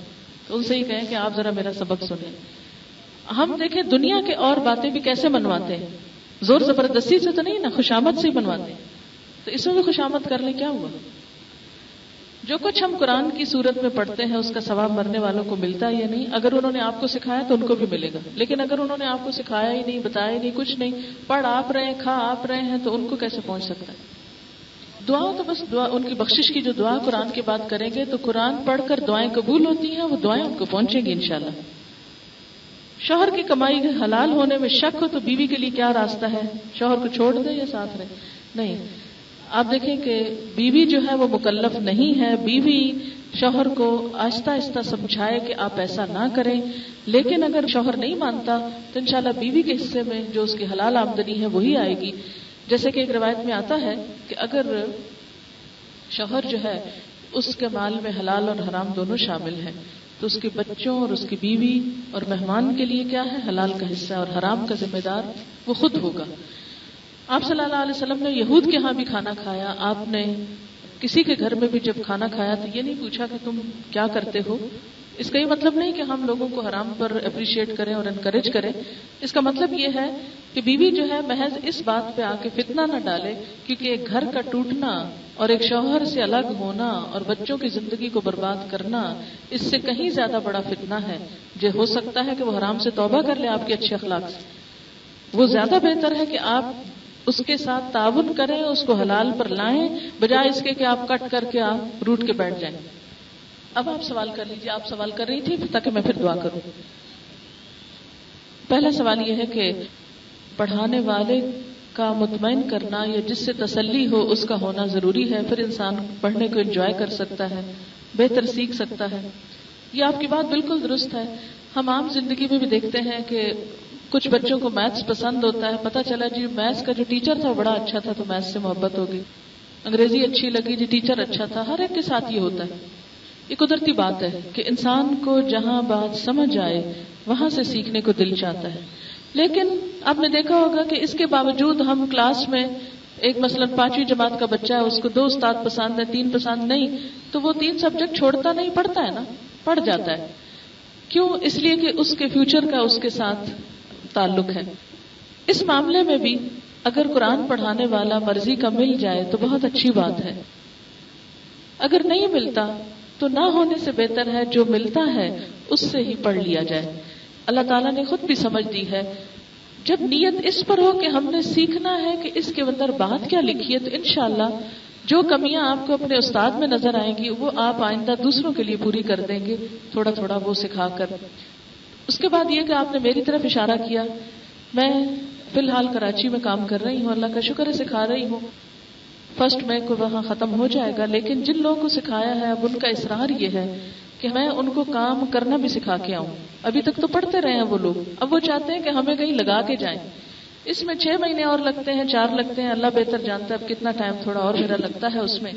Speaker 1: تو ان سے ہی کہیں کہ آپ ذرا میرا سبق سنیں. ہم دیکھیں دنیا کے اور باتیں بھی کیسے منواتے ہیں، زور زبردستی سے تو نہیں نا، خوشامد سے ہی منواتے ہیں. تو اس میں بھی خوشامد کر لیں، کیا ہوا؟ جو کچھ ہم قرآن کی صورت میں پڑھتے ہیں اس کا ثواب مرنے والوں کو ملتا ہے یا نہیں؟ اگر انہوں نے آپ کو سکھایا تو ان کو بھی ملے گا. لیکن اگر انہوں نے آپ کو سکھایا ہی نہیں، بتایا ہی نہیں، کچھ نہیں، پڑھ آپ رہے ہیں، کھا آپ رہے ہیں، تو ان کو کیسے پہنچ سکتا ہے؟ دعا تو بس دعا، ان کی بخشش کی جو دعا قرآن کے بعد کریں گے تو قرآن پڑھ کر دعائیں قبول ہوتی ہیں، وہ دعائیں ان کو پہنچیں گی انشاءاللہ. شوہر کی کمائی کے حلال ہونے میں شک ہو تو بیوی کے لیے کیا راستہ ہے؟ شوہر کو چھوڑ دے یا ساتھ رہے؟ نہیں. آپ دیکھیں کہ بیوی جو ہے وہ مکلف نہیں ہے. بیوی شوہر کو آہستہ آہستہ سمجھائے کہ آپ ایسا نہ کریں. لیکن اگر شوہر نہیں مانتا تو انشاءاللہ بیوی کے حصے میں جو اس کی حلال آمدنی ہے وہی آئے گی. جیسے کہ ایک روایت میں آتا ہے کہ اگر شوہر جو ہے اس کے مال میں حلال اور حرام دونوں شامل ہیں تو اس کے بچوں اور اس کی بیوی اور مہمان کے لیے کیا ہے؟ حلال کا حصہ، اور حرام کا ذمہ دار وہ خود ہوگا۔ آپ صلی اللہ علیہ وسلم نے یہود کے ہاں بھی کھانا کھایا، آپ نے کسی کے گھر میں بھی جب کھانا کھایا تو یہ نہیں پوچھا کہ تم کیا کرتے ہو۔ اس کا یہ مطلب نہیں کہ ہم لوگوں کو حرام پر اپریشیٹ کریں اور انکریج کریں، اس کا مطلب یہ ہے کہ بیوی جو ہے محض اس بات پہ آ کے فتنہ نہ ڈالے، کیونکہ ایک گھر کا ٹوٹنا اور ایک شوہر سے الگ ہونا اور بچوں کی زندگی کو برباد کرنا اس سے کہیں زیادہ بڑا فتنہ ہے۔ جو ہو سکتا ہے کہ وہ حرام سے توبہ کر لے آپ کے اچھے اخلاق سے، وہ زیادہ بہتر ہے کہ آپ اس کے ساتھ تعاون کریں، اس کو حلال پر لائیں، بجائے اس کے کہ آپ کٹ کر کے آپ روٹ کے بیٹھ جائیں۔ اب آپ سوال کر لیجیے، آپ سوال کر رہی تھی تاکہ میں پھر دعا کروں۔ پہلا سوال یہ ہے کہ پڑھانے والے کا مطمئن کرنا یا جس سے تسلی ہو اس کا ہونا ضروری ہے، پھر انسان پڑھنے کو انجوائے کر سکتا ہے، بہتر سیکھ سکتا ہے۔ یہ آپ کی بات بالکل درست ہے۔ ہم عام زندگی میں بھی دیکھتے ہیں کہ کچھ بچوں کو میتھس پسند ہوتا ہے، پتہ چلا جی میتھس کا جو ٹیچر تھا بڑا اچھا تھا تو میتھس سے محبت ہوگی، انگریزی اچھی لگی جی ٹیچر اچھا تھا۔ ہر ایک کے ساتھ یہ ہوتا ہے، یہ قدرتی بات ہے کہ انسان کو جہاں بات سمجھ آئے وہاں سے سیکھنے کو دل چاہتا ہے۔ لیکن آپ نے دیکھا ہوگا کہ اس کے باوجود ہم کلاس میں ایک مثلاً 5ویں جماعت کا بچہ ہے، اس کو 2 استاد پسند ہے، 3 پسند نہیں، تو وہ 3 سبجیکٹ چھوڑتا نہیں، پڑھتا ہے نا، پڑھ جاتا ہے۔ کیوں؟ اس لیے کہ اس کے فیوچر کا اس کے ساتھ تعلق ہے۔ اس معاملے میں بھی اگر قرآن پڑھانے والا مرضی کا مل جائے تو بہت اچھی بات ہے، اگر نہیں ملتا تو نہ ہونے سے بہتر ہے جو ملتا ہے اس سے ہی پڑھ لیا جائے۔ اللہ تعالیٰ نے خود بھی سمجھ دی ہے، جب نیت اس پر ہو کہ ہم نے سیکھنا ہے کہ اس کے اندر بات کیا لکھی ہے، تو انشاءاللہ جو کمیاں آپ کو اپنے استاد میں نظر آئیں گی وہ آپ آئندہ دوسروں کے لیے پوری کر دیں گے، تھوڑا تھوڑا وہ سکھا کر۔ اس کے بعد یہ کہ آپ نے میری طرف اشارہ کیا، میں فی الحال کراچی میں کام کر رہی ہوں، اللہ کا شکر ہے سکھا رہی ہوں، فرسٹ مئی کو وہاں ختم ہو جائے گا، لیکن جن لوگوں کو سکھایا ہے اب ان کا اصرار یہ ہے کہ میں ان کو کام کرنا بھی سکھا کے آؤں۔ ابھی تک تو پڑھتے رہے ہیں وہ لوگ، اب وہ چاہتے ہیں کہ ہمیں کہیں لگا کے جائیں۔ اس میں 6 مہینے اور لگتے ہیں، 4 لگتے ہیں، اللہ بہتر جانتا ہے اب کتنا ٹائم تھوڑا اور میرا لگتا ہے اس میں،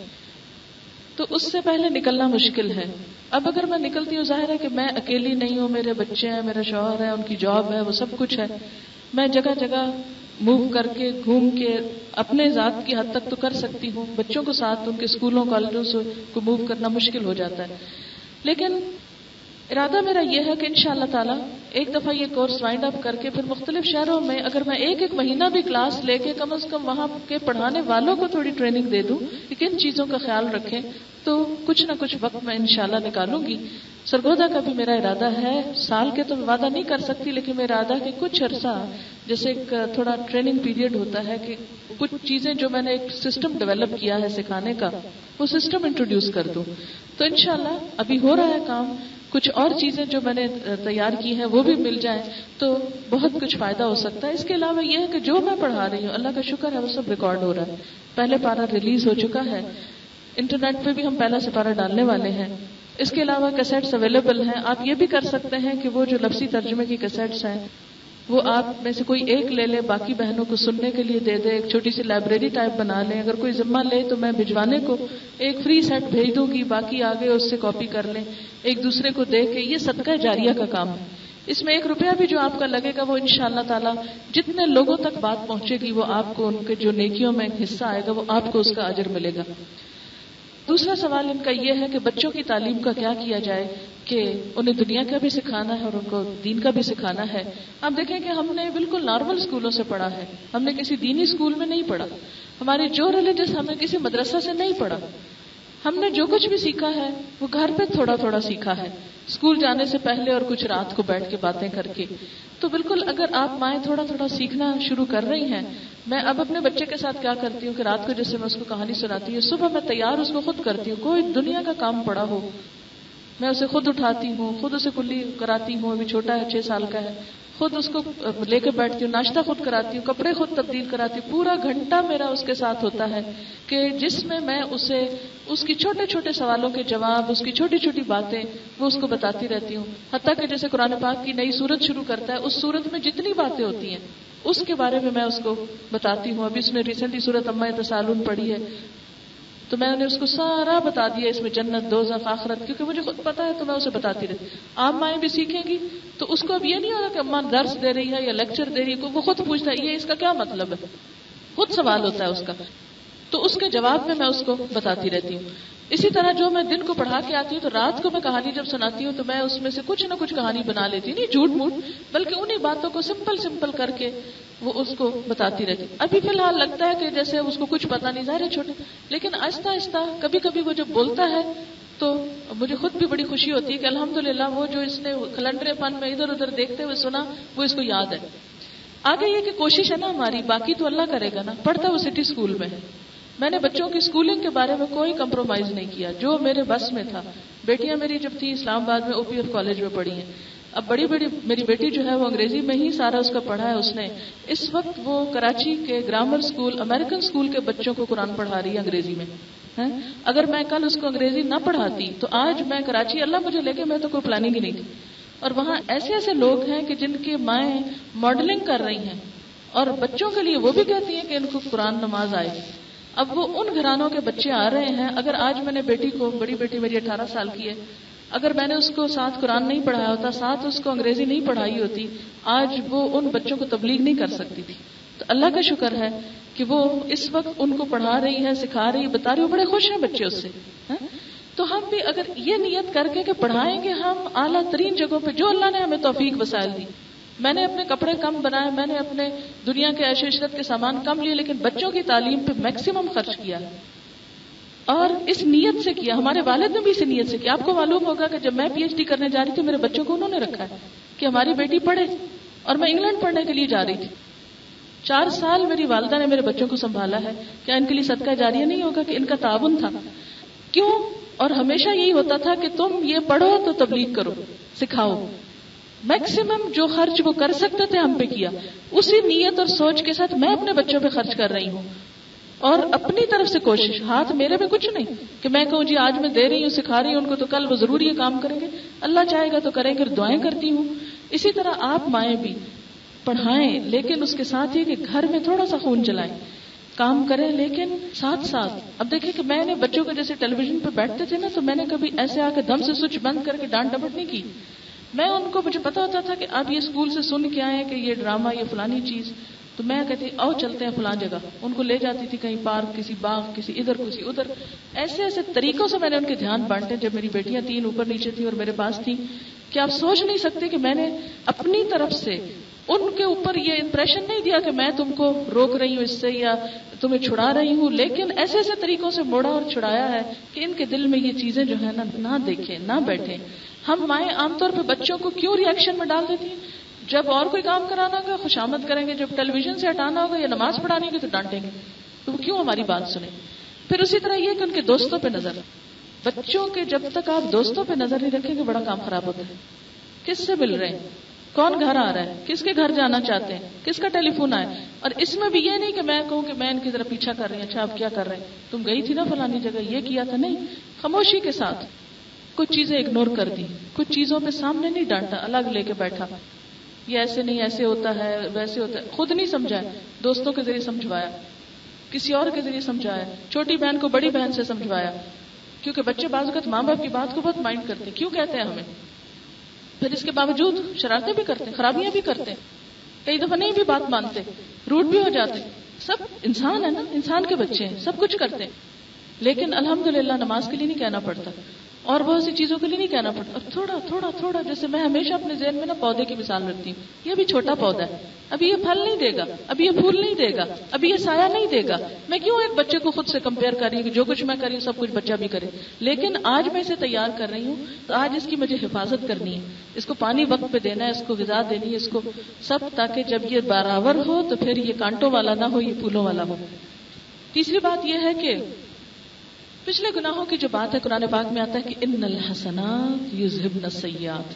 Speaker 1: تو اس سے پہلے نکلنا مشکل ہے۔ اب اگر میں نکلتی ہوں، ظاہر ہے کہ میں اکیلی نہیں ہوں، میرے بچے ہیں، میرا شوہر ہے، ان کی جاب ہے، وہ سب کچھ ہے، میں جگہ جگہ موو کر کے گھوم کے اپنے ذات کی حد تک تو کر سکتی ہوں، بچوں کو ساتھ ان کے اسکولوں کالجوں کو موو کرنا مشکل ہو جاتا ہے۔ لیکن ارادہ میرا یہ ہے کہ انشاءاللہ تعالی ایک دفعہ یہ کورس وائنڈ اپ کر کے پھر مختلف شہروں میں اگر میں ایک مہینہ بھی کلاس لے کے کم از کم وہاں کے پڑھانے والوں کو تھوڑی ٹریننگ دے دوں کہ کن چیزوں کا خیال رکھیں، تو کچھ نہ کچھ وقت میں انشاءاللہ نکالوں گی۔ سرگودا کا بھی میرا ارادہ ہے، سال کے تو وعدہ نہیں کر سکتی، لیکن میرا ارادہ ہے کہ کچھ عرصہ جیسے ایک تھوڑا ٹریننگ پیریڈ ہوتا ہے کہ کچھ چیزیں جو میں نے ایک سسٹم ڈیولپ کیا ہے سکھانے کا، وہ سسٹم انٹروڈیوس کر دوں۔ تو انشاءاللہ ابھی ہو رہا ہے کام، کچھ اور چیزیں جو میں نے تیار کی ہیں وہ بھی مل جائیں تو بہت کچھ فائدہ ہو سکتا ہے۔ اس کے علاوہ یہ ہے کہ جو میں پڑھا رہی ہوں اللہ کا شکر ہے وہ سب ریکارڈ ہو رہا ہے، پہلے پارہ ریلیز ہو چکا ہے، انٹرنیٹ پہ بھی ہم پہلا سپارہ ڈالنے والے ہیں۔ اس کے علاوہ کیسٹس اویلیبل ہیں، آپ یہ بھی کر سکتے ہیں کہ وہ جو لفظی ترجمے کی کیسٹس ہیں وہ آپ میں سے کوئی ایک لے لے، باقی بہنوں کو سننے کے لیے دے دے، ایک چھوٹی سی لائبریری ٹائپ بنا لیں، اگر کوئی ذمہ لے تو میں بھجوانے کو ایک فری سیٹ بھیج دوں گی، باقی آگے اس سے کاپی کر لیں، ایک دوسرے کو دے کے، یہ صدقہ جاریہ کا کام ہے۔ اس میں 1 روپیہ بھی جو آپ کا لگے گا وہ انشاءاللہ تعالی جتنے لوگوں تک بات پہنچے گی وہ آپ کو ان کے جو نیکیوں میں حصہ آئے گا وہ آپ کو اس کا اجر ملے گا۔ دوسرا سوال ان کا یہ ہے کہ بچوں کی تعلیم کا کیا کیا جائے کہ انہیں دنیا کا بھی سکھانا ہے اور ان کو دین کا بھی سکھانا ہے۔ آپ دیکھیں کہ ہم نے بالکل نارمل اسکولوں سے پڑھا ہے، ہم نے کسی دینی اسکول میں نہیں پڑھا، ہمارے جو ریلیجس ہم نے کسی مدرسہ سے نہیں پڑھا، ہم نے جو کچھ بھی سیکھا ہے وہ گھر پہ تھوڑا تھوڑا سیکھا ہے، اسکول جانے سے پہلے اور کچھ رات کو بیٹھ کے باتیں کر کے۔ تو بالکل اگر آپ مائیں تھوڑا تھوڑا سیکھنا شروع کر رہی ہیں، میں اب اپنے بچے کے ساتھ کیا کرتی ہوں کہ رات کو جیسے میں اس کو کہانی سناتی ہوں، صبح میں تیار اس کو خود کرتی ہوں، کوئی دنیا کا کام پڑا ہو میں اسے خود اٹھاتی ہوں، خود اسے کلی کراتی ہوں، ابھی چھوٹا ہے 6 سال کا ہے، خود اس کو لے کے بیٹھتی ہوں، ناشتہ خود کراتی ہوں، کپڑے خود تبدیل کراتی ہوں، پورا گھنٹہ میرا اس کے ساتھ ہوتا ہے کہ جس میں اسے اس کی چھوٹے چھوٹے سوالوں کے جواب، اس کی چھوٹی چھوٹی باتیں وہ اس کو بتاتی رہتی ہوں، حتیٰ کہ جیسے قرآن پاک کی نئی سورت شروع کرتا ہے اس سورت میں جتنی باتیں ہوتی ہیں اس کے بارے میں اس کو بتاتی ہوں۔ ابھی اس نے ریسنٹلی سورت اما یتساءلون پڑھی ہے، تو میں نے اس کو سارا بتا دیا اس میں جنت دوزخ آخرت، کیونکہ مجھے خود پتا ہے تو میں اسے بتاتی رہتی. آپ مائیں بھی سیکھیں گی تو اس کو اب یہ نہیں ہوگا کہ اماں درس دے رہی ہے یا لیکچر دے رہی ہے، وہ خود پوچھتا ہے یہ اس کا کیا مطلب ہے، خود سوال ہوتا ہے اس کا، تو اس کے جواب میں اس کو بتاتی رہتی ہوں. اسی طرح جو میں دن کو پڑھا کے آتی ہوں تو رات کو میں کہانی جب سناتی ہوں تو میں اس میں سے کچھ نہ کچھ کہانی بنا لیتی، نہیں جھوٹ موٹ، بلکہ انہی باتوں کو سمپل کر کے وہ اس کو بتاتی رہتی. ابھی فی الحال لگتا ہے کہ جیسے اس کو کچھ پتا نہیں، ظاہر ہے چھوٹے، لیکن آہستہ آہستہ کبھی کبھی وہ جب بولتا ہے تو مجھے خود بھی بڑی خوشی ہوتی ہے کہ الحمدللہ وہ جو اس نے کلنڈرے پن میں ادھر ادھر دیکھتے ہوئے سنا وہ اس کو یاد ہے. آگے یہ کہ کوشش ہے نا ہماری، باقی تو اللہ کرے گا نا. پڑھتا وہ سٹی اسکول میں، میں نے بچوں کی اسکولنگ کے بارے میں کوئی کمپرومائز نہیں کیا، جو میرے بس میں تھا. بیٹیاں میری جب تھی اسلام آباد میں OPF کالج میں پڑھی ہیں. اب بڑی میری بیٹی جو ہے وہ انگریزی میں ہی سارا اس کا پڑھا ہے اس نے. اس وقت وہ کراچی کے گرامر اسکول، امریکن اسکول کے بچوں کو قرآن پڑھا رہی ہے انگریزی میں. اگر میں کل اس کو انگریزی نہ پڑھاتی تو آج میں کراچی، اللہ مجھے لے کے، میں تو کوئی پلاننگ ہی نہیں تھی. اور وہاں ایسے لوگ ہیں کہ جن کی مائیں ماڈلنگ کر رہی ہیں اور بچوں کے لیے وہ بھی کہتی ہیں کہ ان کو قرآن نماز آئے. اب وہ ان گھرانوں کے بچے آ رہے ہیں. اگر آج میں نے بیٹی کو، بڑی بیٹی میری 18 سال کی ہے، اگر میں نے اس کو ساتھ قرآن نہیں پڑھایا ہوتا، ساتھ اس کو انگریزی نہیں پڑھائی ہوتی، آج وہ ان بچوں کو تبلیغ نہیں کر سکتی تھی. تو اللہ کا شکر ہے کہ وہ اس وقت ان کو پڑھا رہی ہے، سکھا رہی ہے، بتا رہی ہے، بڑے خوش ہیں بچے اس سے. تو ہم بھی اگر یہ نیت کر کے کہ پڑھائیں گے ہم اعلیٰ ترین جگہوں پہ، جو اللہ نے ہمیں توفیق وسائل دی. میں نے اپنے کپڑے کم بنائے، میں نے اپنے دنیا کے عیش و عشرت کے سامان کم لیے، لیکن بچوں کی تعلیم پہ میکسیمم خرچ کیا اور اس نیت سے کیا. ہمارے والد نے بھی اسی نیت سے کیا. آپ کو معلوم ہوگا کہ جب میں PhD کرنے جا رہی تھی میرے بچوں کو انہوں نے رکھا ہے کہ ہماری بیٹی پڑھے، اور میں انگلینڈ پڑھنے کے لیے جا رہی تھی. 4 سال میری والدہ نے میرے بچوں کو سنبھالا ہے. کیا ان کے لیے صدقہ جاریہ نہیں ہوگا کہ ان کا تعاون تھا؟ کیوں؟ اور ہمیشہ یہی ہوتا تھا کہ تم یہ پڑھو تو تبلیغ کرو، سکھاؤ. میکسیمم جو خرچ وہ کر سکتے تھے ہم پہ کیا. اسی نیت اور سوچ کے ساتھ میں اپنے بچوں پہ خرچ کر رہی ہوں اور اپنی طرف سے کوشش. ہاتھ میرے پہ کچھ نہیں کہ میں کہوں جی آج میں دے رہی ہوں، سکھا رہی ہوں ان کو تو کل وہ ضرور یہ کام کریں گے. اللہ چاہے گا تو کریں گے، دعائیں کرتی ہوں. اسی طرح آپ مائیں بھی پڑھائیں، لیکن اس کے ساتھ ہی کہ گھر میں تھوڑا سا خون جلائیں، کام کریں، لیکن ساتھ ساتھ. اب دیکھیں کہ میں نے بچوں کو جیسے ٹیلی ویژن پہ بیٹھتے تھے نا، تو میں نے کبھی ایسے آ کے دم سے سوئچ بند کر کے ڈانٹ ڈپٹ نہیں کی. میں ان کو، مجھے پتا ہوتا تھا کہ اب یہ اسکول سے سن کے آئے کہ یہ ڈرامہ، یہ فلانی چیز، تو میں کہتی آؤ چلتے ہیں فلان جگہ. ان کو لے جاتی تھی کہیں پارک، کسی باغ، کسی ادھر کسی ادھر. ایسے طریقوں سے میں نے ان کے دھیان بانٹے. جب میری بیٹیاں 3 اوپر نیچے تھیں اور میرے پاس تھیں، کہ آپ سوچ نہیں سکتے کہ میں نے اپنی طرف سے ان کے اوپر یہ امپریشن نہیں دیا کہ میں تم کو روک رہی ہوں اس سے یا تمہیں چھڑا رہی ہوں، لیکن ایسے طریقوں سے موڑا اور چھڑایا ہے کہ ان کے دل میں یہ چیزیں جو ہے نہ دیکھیں، نہ بیٹھیں. ہم مائیں عام طور پہ بچوں کو کیوں ری ایکشن میں ڈال دیتی ہیں؟ جب اور کوئی کام کرانا ہوگا خوشامد کریں گے، جب ٹیلی ویژن سے ہٹانا ہوگا یا نماز پڑھانی ہوگی تو ڈانٹیں گے. تو وہ کیوں ہماری بات سنیں؟ پھر اسی طرح یہ کہ ان کے دوستوں پہ نظر. بچوں کے جب تک آپ دوستوں پہ نظر نہیں رکھیں گے بڑا کام خراب ہوتا ہے. کس سے مل رہے ہیں، کون گھر آ رہا ہے، کس کے گھر جانا چاہتے ہیں، کس کا ٹیلی فون آئے. اور اس میں بھی یہ نہیں کہ میں کہوں کہ میں ان کی طرف پیچھا کر رہی ہوں، اچھا آپ کیا کر رہے ہیں، تم گئی تھی نا فلانی جگہ، یہ کیا تھا. نہیں، خاموشی کے ساتھ کچھ چیزیں اگنور کر دی، کچھ چیزوں پہ سامنے نہیں ڈانٹا، الگ لے کے بیٹھا. یہ ایسے نہیں، ایسے ہوتا ہے، ویسے ہوتا ہے. خود نہیں سمجھایا، دوستوں کے ذریعے سمجھوایا، کسی اور کے ذریعے سمجھایا، چھوٹی بہن کو بڑی بہن سے سمجھوایا. کیونکہ بچے بعض اوقات ماں باپ کی بات کو بہت مائنڈ کرتے ہیں، کیوں کہتے ہیں ہمیں، پھر اس کے باوجود شرارتیں بھی کرتے ہیں، خرابیاں بھی کرتے ہیں، کئی دفعہ نہیں بھی بات مانتے، روڈ بھی ہو جاتے. سب انسان ہے نا، انسان کے بچے ہیں، سب کچھ کرتے ہیں. لیکن الحمدللہ نماز کے لیے نہیں کہنا پڑتا اور بہت سی چیزوں کے لیے نہیں کہنا پڑتا. اب تھوڑا تھوڑا تھوڑا، جیسے میں ہمیشہ اپنے ذہن میں نا پودے کی مثال رکھتی ہوں. یہ بھی چھوٹا پودا ہے، ابھی یہ پھل نہیں دے گا، ابھی یہ پھول نہیں دے گا، ابھی یہ سایہ نہیں دے گا. میں کیوں ایک بچے کو خود سے کمپیئر کر رہی ہوں کہ جو کچھ میں کر رہی ہوں سب کچھ بچہ بھی کرے. لیکن آج میں اسے تیار کر رہی ہوں تو آج اس کی مجھے حفاظت کرنی ہے، اس کو پانی وقت پہ دینا ہے، اس کو غذا دینی ہے، اس کو سب، تاکہ جب یہ برابر ہو تو پھر یہ کانٹوں والا نہ ہو، یہ پھولوں والا ہو. تیسری بات یہ ہے کہ پچھلے گناہوں کی جو بات ہے قرآن پاک میں آتا ہے کہ ان الحسنات یذہبن السیئات،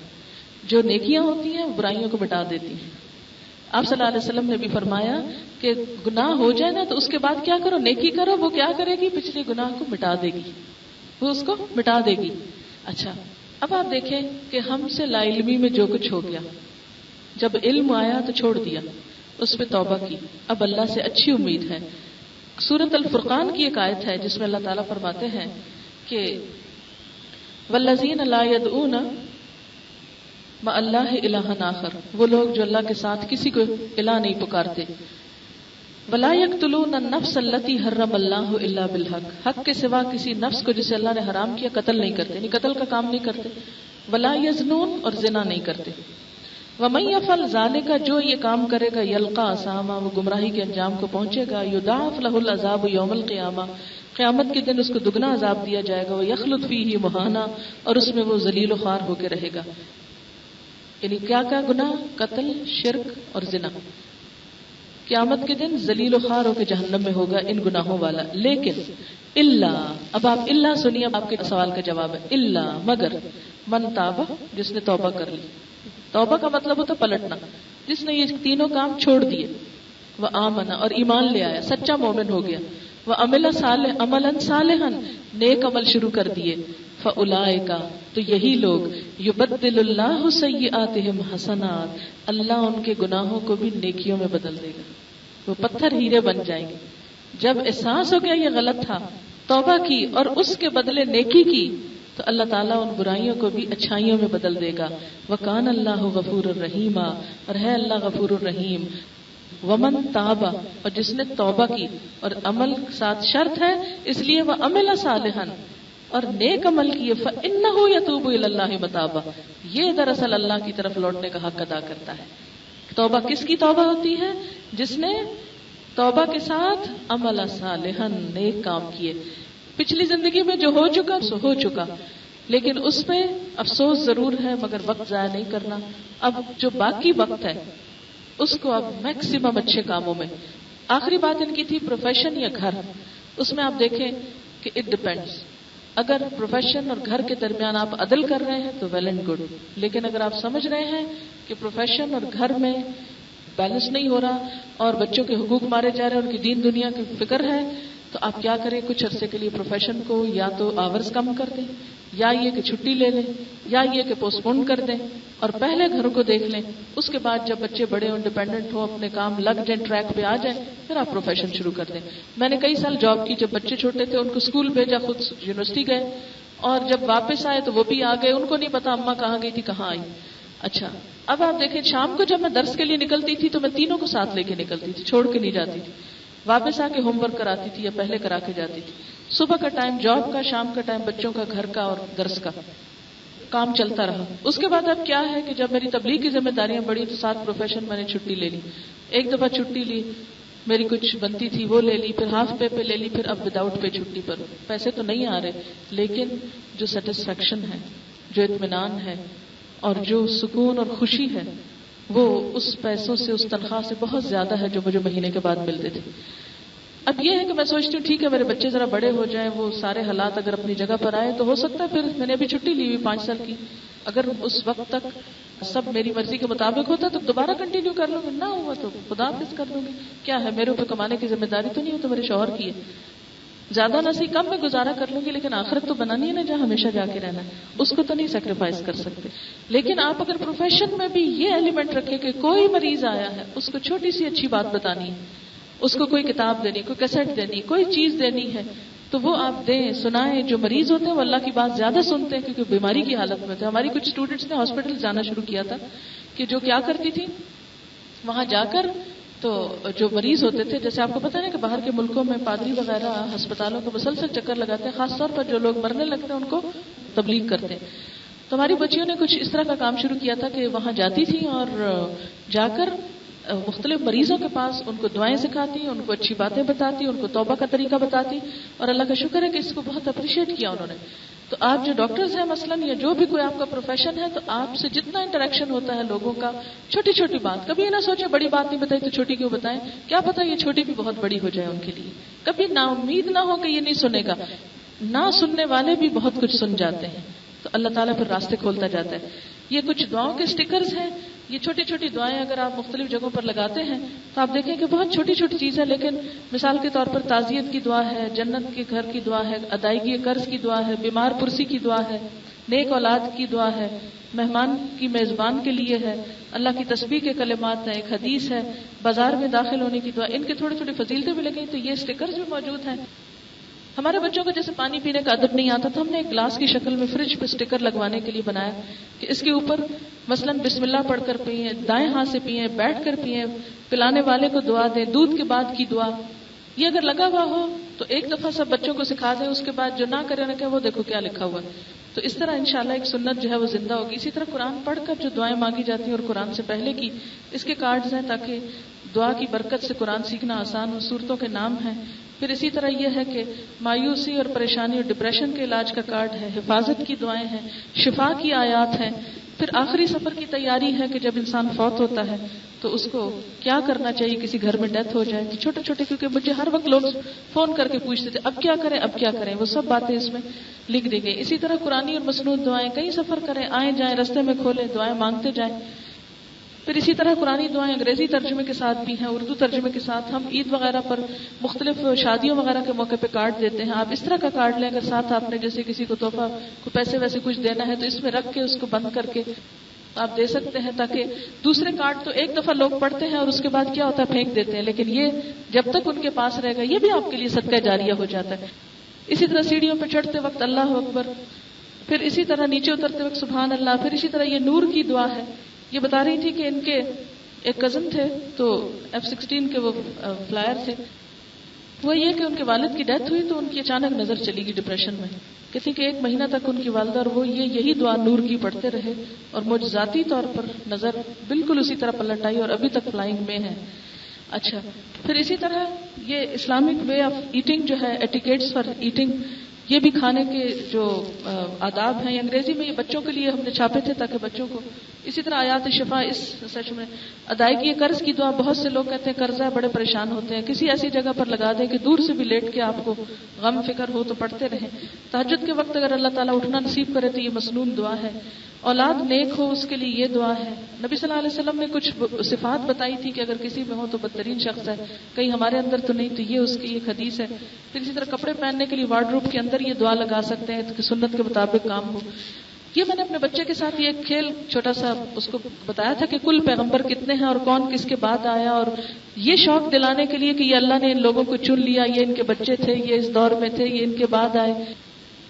Speaker 1: جو نیکیاں ہوتی ہیں وہ برائیوں کو مٹا دیتی ہیں. آپ صلی اللہ علیہ وسلم نے بھی فرمایا کہ گناہ ہو جائے نا تو اس کے بعد کیا کرو، نیکی کرو. وہ کیا کرے گی؟ پچھلے گناہ کو مٹا دے گی، وہ اس کو مٹا دے گی. اچھا، اب آپ دیکھیں کہ ہم سے لا علمی میں جو کچھ ہو گیا، جب علم آیا تو چھوڑ دیا، اس پہ توبہ کی، اب اللہ سے اچھی امید ہے. سورۃ الفرقان کی ایک آیت ہے جس میں اللہ تعالیٰ فرماتے ہیں کہ والذین لا يدعون مع اللہ الہا آخر، وہ لوگ جو اللہ کے ساتھ کسی کو الہ نہیں پکارتے، ولا یقتلون النفس التي حرم اللہ الا بالحق، حق کے سوا کسی نفس کو جسے اللہ نے حرام کیا قتل نہیں کرتے، یعنی قتل کا کام نہیں کرتے، ولا یزنون اور زنا نہیں کرتے، ومن یفعل ذلک، جو یہ کام کرے گا، یلقا اثاما، وہ گمراہی کے انجام کو پہنچے گا، یضاعف له العذاب یوم القیامہ، قیامت کے دن اس کو دگنا عذاب دیا جائے گا، ویخلد فیہ مہانا، اور اس میں وہ ذلیل و خوار ہو کے رہے گا۔ یعنی کیا کیا گناہ؟ قتل، شرک اور زنا۔ قیامت کے دن ذلیل و خوار ہو کے جہنم میں ہوگا ان گناہوں والا۔ لیکن اللہ، اب آپ اللہ سنیے، آپ کے سوال کا جواب ہے اللہ، مگر من تابہ، جس نے توبہ کر لی۔ توبہ کا مطلب ہوتا پلٹنا، جس نے یہ تینوں کام چھوڑ دیے، وہ آمنا، اور ایمان لے آیا، سچا مومن ہو گیا، وہ عمل صالح، عملا صالحا، نیک عمل شروع کر دیے، فاولئک، تو یہی لوگ، یبدل اللہ سیئاتہم حسنات، اللہ ان کے گناہوں کو بھی نیکیوں میں بدل دے گا، وہ پتھر ہیرے بن جائیں گے۔ جب احساس ہو گیا یہ غلط تھا، توبہ کی اور اس کے بدلے نیکی کی، تو اللہ تعالیٰ ان برائیوں کو بھی اچھائیوں میں بدل دے گا۔ وَكَانَ اللَّهُ غَفُورٌ الرحیمًا، اور ہے اللہ غفور الرحیم۔ ومن تابا، اور جس نے توبہ کی، اور عمل ساتھ شرط ہے اس لیے وہ عمل صالحا، اور نیک عمل کیے، فإنه يتوب إلى الله متابا، یہ دراصل اللہ کی طرف لوٹنے کا حق ادا کرتا ہے۔ توبہ کس کی توبہ ہوتی ہے؟ جس نے توبہ کے ساتھ عمل صالحا، نیک کام کیے۔ پچھلی زندگی میں جو ہو چکا سو ہو چکا، لیکن اس پہ افسوس ضرور ہے، مگر وقت ضائع نہیں کرنا۔ اب جو باقی وقت ہے اس کو اب میکسیمم اچھے کاموں میں۔ آخری بات ان کی تھی پروفیشن یا گھر، اس میں آپ دیکھیں کہ اٹ ڈپینڈس۔ اگر پروفیشن اور گھر کے درمیان آپ عدل کر رہے ہیں تو ویل اینڈ گڈ، لیکن اگر آپ سمجھ رہے ہیں کہ پروفیشن اور گھر میں بیلنس نہیں ہو رہا اور بچوں کے حقوق مارے جا رہے ہیں، ان کی دین دنیا کی فکر ہے، تو آپ کیا کریں؟ کچھ عرصے کے لیے پروفیشن کو یا تو آورز کم کر دیں، یا یہ کہ چھٹی لے لیں، یا یہ کہ پوسٹ پون کر دیں، اور پہلے گھر کو دیکھ لیں۔ اس کے بعد جب بچے بڑے ہوں، انڈیپینڈنٹ ہو، اپنے کام لگ جائیں، ٹریک پہ آ جائیں، پھر آپ پروفیشن شروع کر دیں۔ میں نے کئی سال جاب کی، جب بچے چھوٹے تھے ان کو اسکول بھیجا، خود یونیورسٹی گئے، اور جب واپس آئے تو وہ بھی آ گئے، ان کو نہیں پتا اماں کہاں گئی تھی، کہاں آئی۔ اچھا، اب آپ دیکھیں شام کو جب میں درس کے لیے نکلتی تھی تو میں تینوں کو ساتھ لے کے نکلتی تھی، چھوڑ کے نہیں جاتی تھی۔ واپس آ کے ہوم ورک کراتی تھی یا پہلے کرا کے جاتی تھی۔ صبح کا ٹائم جاب کا، شام کا ٹائم بچوں کا، گھر کا اور درس کا، کام چلتا رہا۔ اس کے بعد اب کیا ہے کہ جب میری تبلیغ کی ذمہ داریاں بڑھی تو ساتھ پروفیشن میں نے چھٹی لے لی۔ ایک دفعہ چھٹی لی، میری کچھ بنتی تھی وہ لے لی، پھر ہاف پے پہ لے لی، پھر اب وداؤٹ پے چھٹی پر۔ پیسے تو نہیں آ رہے، لیکن جو سیٹسفیکشن ہے، جو اطمینان ہے، اور جو سکون اور خوشی ہے، وہ اس پیسوں سے، اس تنخواہ سے بہت زیادہ ہے جو مجھے مہینے کے بعد ملتے تھے۔ اب یہ ہے کہ میں سوچتی ہوں ٹھیک ہے میرے بچے ذرا بڑے ہو جائیں، وہ سارے حالات اگر اپنی جگہ پر آئے تو ہو سکتا ہے پھر میں نے ابھی چھٹی لی ہوئی 5 سال کی، اگر اس وقت تک سب میری مرضی کے مطابق ہوتا تو دوبارہ کنٹینیو کر لوں گی، نہ ہوا تو خدا حافظ کر لوں گی۔ کیا ہے، میرے اوپر کمانے کی ذمہ داری تو نہیں، ہو تو میرے شوہر کی ہے۔ زیادہ نہ صحیح کم میں گزارا کر لوں گی، لیکن آخرت تو بنانی ہے نا جہاں ہمیشہ جا کے رہنا ہے، اس کو تو نہیں سیکریفائس کر سکتے۔ لیکن آپ اگر پروفیشن میں بھی یہ ایلیمنٹ رکھیں کہ کوئی مریض آیا ہے، اس کو چھوٹی سی اچھی بات بتانی ہے، اس کو کوئی کتاب دینی، کوئی کیسٹ دینی، کوئی چیز دینی ہے، تو وہ آپ دیں، سنائیں۔ جو مریض ہوتے ہیں وہ اللہ کی بات زیادہ سنتے ہیں کیونکہ بیماری کی حالت میں تھے۔ ہماری کچھ اسٹوڈنٹس نے ہاسپٹل جانا شروع کیا تھا کہ جو کیا کرتی تھی، وہاں جا کر تو جو مریض ہوتے تھے، جیسے آپ کو پتا ہے کہ باہر کے ملکوں میں پادری وغیرہ ہسپتالوں کو مسلسل چکر لگاتے ہیں، خاص طور پر جو لوگ مرنے لگتے ہیں ان کو تبلیغ کرتے ہیں۔ تو ہماری بچیوں نے کچھ اس طرح کا کام شروع کیا تھا کہ وہاں جاتی تھی اور جا کر مختلف مریضوں کے پاس ان کو دعائیں سکھاتی، ان کو اچھی باتیں بتاتی، ان کو توبہ کا طریقہ بتاتی، اور اللہ کا شکر ہے کہ اس کو بہت اپریشیٹ کیا انہوں نے۔ تو آپ جو ڈاکٹرز ہیں مثلاً، یا جو بھی کوئی آپ کا پروفیشن ہے، تو آپ سے جتنا انٹریکشن ہوتا ہے لوگوں کا، چھوٹی چھوٹی بات، کبھی یہ نہ سوچیں بڑی بات نہیں بتائی تو چھوٹی کیوں بتائیں، کیا پتہ یہ چھوٹی بھی بہت بڑی ہو جائے ان کے لیے۔ کبھی نا امید نہ ہو کہ یہ نہیں سنے گا، نہ سننے والے بھی بہت کچھ سن جاتے ہیں، تو اللہ تعالیٰ پھر راستے کھولتا جاتا ہے۔ یہ کچھ دعاؤں کے سٹیکرز ہیں، یہ چھوٹی چھوٹی دعائیں اگر آپ مختلف جگہوں پر لگاتے ہیں تو آپ دیکھیں کہ بہت چھوٹی چھوٹی چیز ہے، لیکن مثال کے طور پر تعزیت کی دعا ہے، جنت کے گھر کی دعا ہے، ادائیگی قرض کی دعا ہے، بیمار پرسی کی دعا ہے، نیک اولاد کی دعا ہے، مہمان کی میزبان کے لیے ہے، اللہ کی تسبیح کے کلمات ہیں، ایک حدیث ہے، بازار میں داخل ہونے کی دعا، ان کے تھوڑی تھوڑی فضیلتیں بھی لگیں تو یہ اسٹیکرز بھی موجود ہیں. ہمارے بچوں کو جیسے پانی پینے کا ادب نہیں آتا تو ہم نے ایک گلاس کی شکل میں فریج پہ اسٹیکر لگوانے کے لیے بنایا کہ اس کے اوپر مثلاً بسم اللہ پڑھ کر پیئیں، دائیں ہاتھ سے پیئیں، بیٹھ کر پیئیں، پلانے والے کو دعا دیں، دودھ کے بعد کی دعا. یہ اگر لگا ہوا ہو تو ایک دفعہ سب بچوں کو سکھا دیں، اس کے بعد جو نہ کرے نہ کہ وہ دیکھو کیا لکھا ہوا ہے. تو اس طرح انشاءاللہ ایک سنت جو ہے وہ زندہ ہوگی. اسی طرح قرآن پڑھ کر جو دعائیں مانگی جاتی ہیں اور قرآن سے پہلے کی، اس کے کارڈز ہیں تاکہ دعا کی برکت سے قرآن سیکھنا آسان ہو. صورتوں کے نام ہیں. پھر اسی طرح یہ ہے کہ مایوسی اور پریشانی اور ڈپریشن کے علاج کا کارڈ ہے، حفاظت کی دعائیں ہیں، شفا کی آیات ہیں. پھر آخری سفر کی تیاری ہے کہ جب انسان فوت ہوتا ہے تو اس کو کیا کرنا چاہیے، کسی گھر میں ڈیتھ ہو جائے تو چھوٹے چھوٹے، کیونکہ مجھے ہر وقت لوگ فون کر کے پوچھتے تھے اب کیا کریں اب کیا کریں، وہ سب باتیں اس میں لکھ دی گئی. اسی طرح قرآنی اور مسنون دعائیں، کہیں سفر کریں، آئیں جائیں، رستے میں کھولیں، دعائیں مانگتے جائیں. پھر اسی طرح قرآنی دعائیں انگریزی ترجمے کے ساتھ بھی ہیں، اردو ترجمے کے ساتھ. ہم عید وغیرہ پر مختلف شادیوں وغیرہ کے موقع پہ کارڈ دیتے ہیں. آپ اس طرح کا کارڈ لیں، اگر ساتھ آپ نے جیسے کسی کو تحفہ کو پیسے ویسے کچھ دینا ہے تو اس میں رکھ کے اس کو بند کر کے آپ دے سکتے ہیں، تاکہ دوسرے کارڈ تو ایک دفعہ لوگ پڑھتے ہیں اور اس کے بعد کیا ہوتا ہے پھینک دیتے ہیں، لیکن یہ جب تک ان کے پاس رہے گا یہ بھی آپ کے لیے صدقہ جاریہ ہو جاتا ہے. اسی طرح سیڑھیوں پہ چڑھتے وقت اللہ اکبر، پھر اسی طرح نیچے اترتے وقت سبحان اللہ. پھر اسی طرح یہ نور کی دعا ہے. یہ بتا رہی تھی کہ ان کے ایک کزن تھے تو F-16 کے وہ فلائر تھے. وہ یہ کہ ان کے والد کی ڈیتھ ہوئی تو ان کی اچانک نظر چلی گئی ڈپریشن میں. کہتے کہ 1 مہینہ تک ان کی والدہ اور وہ یہی دعا نور کی پڑھتے رہے اور مجھ ذاتی طور پر نظر بالکل اسی طرح پلٹ آئی اور ابھی تک فلائنگ میں ہے. اچھا، پھر اسی طرح یہ اسلامک وے آف ایٹنگ جو ہے، ایٹیکیٹس فار ایٹنگ، یہ بھی کھانے کے جو آداب ہیں، انگریزی میں یہ بچوں کے لیے ہم نے چھاپے تھے تاکہ بچوں کو. اسی طرح آیات شفا اس سیشن میں. ادائیگی قرض کی دعا، بہت سے لوگ کہتے ہیں قرضہ بڑے پریشان ہوتے ہیں، کسی ایسی جگہ پر لگا دیں کہ دور سے بھی لیٹ کے آپ کو غم فکر ہو تو پڑھتے رہیں. تہجد کے وقت اگر اللہ تعالیٰ اٹھنا نصیب کرے تو یہ مسنون دعا ہے. اولاد نیک ہو اس کے لیے یہ دعا ہے. نبی صلی اللہ علیہ وسلم نے کچھ صفات بتائی تھی کہ اگر کسی میں ہو تو بدترین شخص ہے، کہیں ہمارے اندر تو نہیں، تو یہ اس کی ایک حدیث ہے. پھر اسی طرح کپڑے پہننے کے لیے وارڈروب کے اندر یہ دعا لگا سکتے ہیں کہ سنت کے مطابق کام ہو. یہ میں نے اپنے بچے کے ساتھ یہ ایک کھیل چھوٹا سا اس کو بتایا تھا کہ کل پیغمبر کتنے ہیں اور کون کس کے بعد آیا، اور یہ شوق دلانے کے لیے کہ یہ اللہ نے ان لوگوں کو چن لیا، یہ ان کے بچے تھے، یہ اس دور میں تھے، یہ ان کے بعد آئے.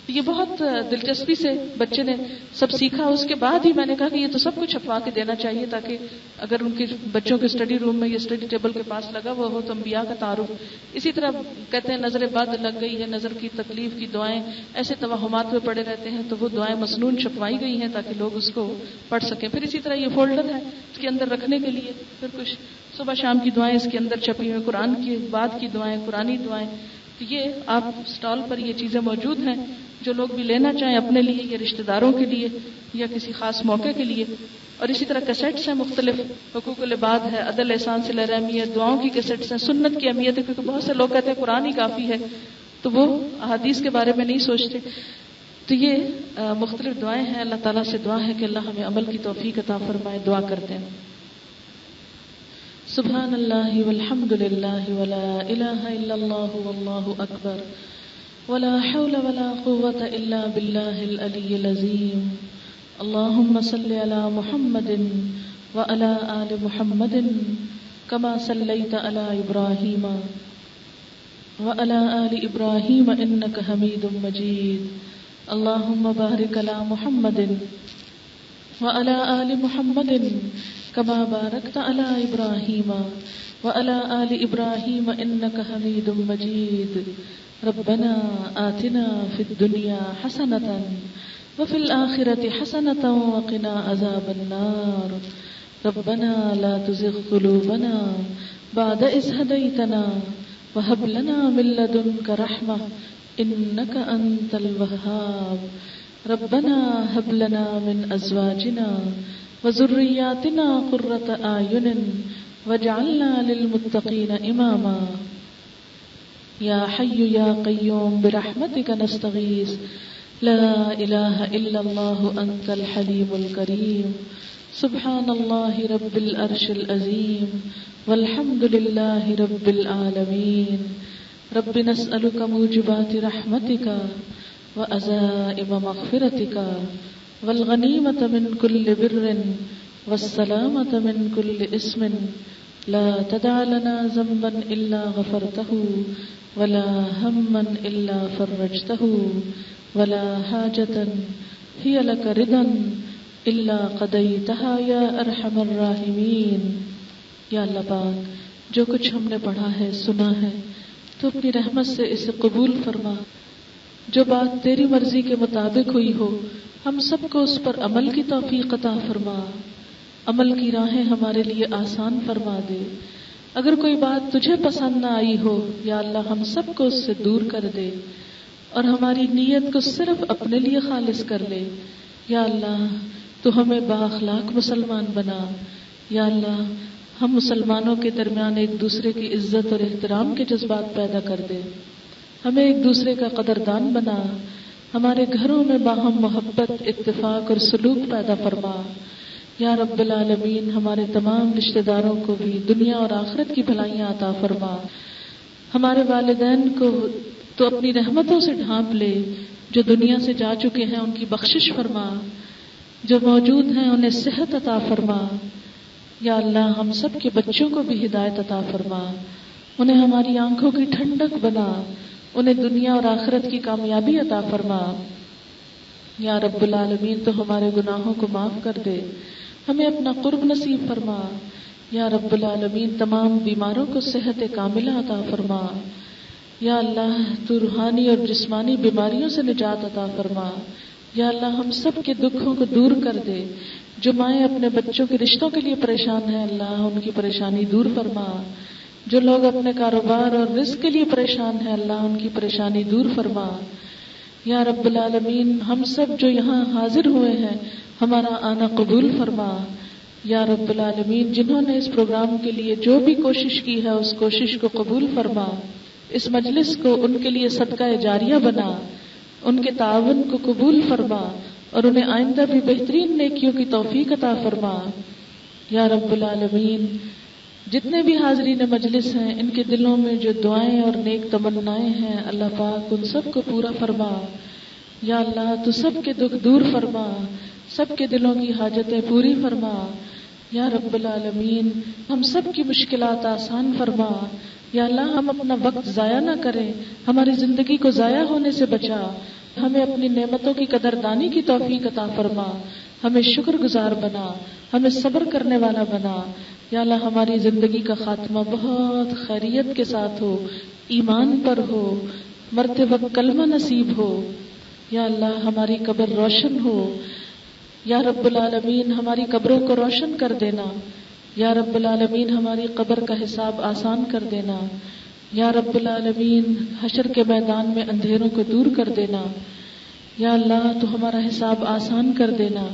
Speaker 1: یہ بہت دلچسپی سے بچے نے سب سیکھا. اس کے بعد ہی میں نے کہا کہ یہ تو سب کچھ چھپوا کے دینا چاہیے تاکہ اگر ان کے بچوں کے اسٹڈی روم میں یا اسٹڈی ٹیبل کے پاس لگا وہ ہو تو انبیاء کا تعارف. اسی طرح کہتے ہیں نظر بد لگ گئی ہے، نظر کی تکلیف کی دعائیں، ایسے توہمات میں پڑے رہتے ہیں تو وہ دعائیں مسنون چھپوائی گئی ہیں تاکہ لوگ اس کو پڑھ سکیں. پھر اسی طرح یہ فولڈر ہے اس کے اندر رکھنے کے لیے، پھر کچھ صبح شام کی دعائیں اس کے اندر چھپی ہوئی، قرآن کی بعد کی دعائیں، قرآنی دعائیں. تو یہ آپ اسٹال پر یہ چیزیں موجود ہیں، جو لوگ بھی لینا چاہیں اپنے لیے یا رشتہ داروں کے لیے یا کسی خاص موقع کے لیے. اور اسی طرح کیسٹس ہیں مختلف، حقوق العباد ہے، عدل احسان صلہ رحمی ہے، دعاؤں کی کیسٹس ہیں. سنت کی اہمیت ہے کیونکہ بہت سے لوگ کہتے ہیں قرآن ہی کافی ہے تو وہ احادیث کے بارے میں نہیں سوچتے. تو یہ مختلف دعائیں ہیں. اللہ تعالیٰ سے دعا ہے کہ اللہ ہمیں عمل کی توفیق عطا فرمائے. دعا کرتے ہیں سبحان اللہ والحمد للہ ولا الہ الا اللہ واللہ اکبر ولا حول ولا قوة الا باللہ العلی العظیم. اللہم صل علی محمد وعلی آل محمد کما صلیت علی ابراہیم وعلی آل ابراہیم انک حمید مجید. اللہم بارک علی محمد وعلی آل محمد کما بارکت علی ابراہیم وعلی آل ابراہیم انک حمید مجید. ربنا آتنا فی الدنیا حسنة وفی الآخرة حسنة وقنا عذاب النار. ربنا لا تزغ قلوبنا بعد إذ هديتنا وهب لنا من لدنك رحمة إنك أنت الوهاب. ربنا هب لنا من أزواجنا وذرياتنا قرة أعين واجعلنا للمتقين إماما. یا حی یا قیوم برحمتک نستغیث لا الہ الا اللہ انت الحلیم الکریم. سبحان اللہ رب العرش العظیم والحمد للہ رب العالمین. رب نسألک موجبات رحمتک وعزائم مغفرتک والغنیمة من کل بر والسلامة من كل اسم لا تدع لنا ذنبا إلا غفرته ولا هما إلا فرجته ولا حاجة هي لك رضا إلا قضيتها يا أرحم الراحمين. یا اللہ پاک جو کچھ ہم نے پڑھا ہے سنا ہے تو اپنی رحمت سے اسے قبول فرما. جو بات تیری مرضی کے مطابق ہوئی ہو ہم سب کو اس پر عمل کی توفیق عطا فرما. عمل کی راہیں ہمارے لیے آسان فرما دے. اگر کوئی بات تجھے پسند نہ آئی ہو یا اللہ ہم سب کو اس سے دور کر دے اور ہماری نیت کو صرف اپنے لیے خالص کر لے. یا اللہ تو ہمیں بااخلاق مسلمان بنا. یا اللہ ہم مسلمانوں کے درمیان ایک دوسرے کی عزت اور احترام کے جذبات پیدا کر دے. ہمیں ایک دوسرے کا قدردان بنا. ہمارے گھروں میں باہم محبت، اتفاق اور سلوک پیدا فرما. یا رب العالمین ہمارے تمام رشتہ داروں کو بھی دنیا اور آخرت کی بھلائیاں عطا فرما. ہمارے والدین کو تو اپنی رحمتوں سے ڈھانپ لے. جو دنیا سے جا چکے ہیں ان کی بخشش فرما. جو موجود ہیں انہیں صحت عطا فرما. یا اللہ ہم سب کے بچوں کو بھی ہدایت عطا فرما. انہیں ہماری آنکھوں کی ٹھنڈک بنا. انہیں دنیا اور آخرت کی کامیابی عطا فرما. یا رب العالمین تو ہمارے گناہوں کو معاف کر دے. ہمیں اپنا قرب نصیب فرما. یا رب العالمین تمام بیماروں کو صحت کاملہ عطا فرما. یا اللہ تو روحانی اور جسمانی بیماریوں سے نجات عطا فرما. یا اللہ ہم سب کے دکھوں کو دور کر دے. جو مائیں اپنے بچوں کے رشتوں کے لیے پریشان ہیں اللہ ان کی پریشانی دور فرما. جو لوگ اپنے کاروبار اور رزق کے لیے پریشان ہیں اللہ ان کی پریشانی دور فرما. یا رب العالمین ہم سب جو یہاں حاضر ہوئے ہیں ہمارا آنا قبول فرما. یا رب العالمین جنہوں نے اس پروگرام کے لیے جو بھی کوشش کی ہے اس کوشش کو قبول فرما. اس مجلس کو ان کے لیے صدقہ جاریہ بنا. ان کے تعاون کو قبول فرما اور انہیں آئندہ بھی بہترین نیکیوں کی توفیق عطا فرما. یا رب العالمین جتنے بھی حاضرین مجلس ہیں ان کے دلوں میں جو دعائیں اور نیک تمنائیں ہیں اللہ پاک ان سب کو پورا فرما. یا اللہ تو سب کے دکھ دور فرما. سب کے دلوں کی حاجتیں پوری فرما. یا رب العالمین ہم سب کی مشکلات آسان فرما. یا اللہ ہم اپنا وقت ضائع نہ کریں. ہماری زندگی کو ضائع ہونے سے بچا. ہمیں اپنی نعمتوں کی قدردانی کی توفیق عطا فرما. ہمیں شکر گزار بنا. ہمیں صبر کرنے والا بنا. یا اللہ ہماری زندگی کا خاتمہ بہت خیریت کے ساتھ ہو، ایمان پر ہو، مرتے وقت کلمہ نصیب ہو. یا اللہ ہماری قبر روشن ہو. یا رب العالمین ہماری قبروں کو روشن کر دینا. یا رب العالمین ہماری قبر کا حساب آسان کر دینا. یا رب العالمین حشر کے میدان میں اندھیروں کو دور کر دینا. یا اللہ تو ہمارا حساب آسان کر دینا.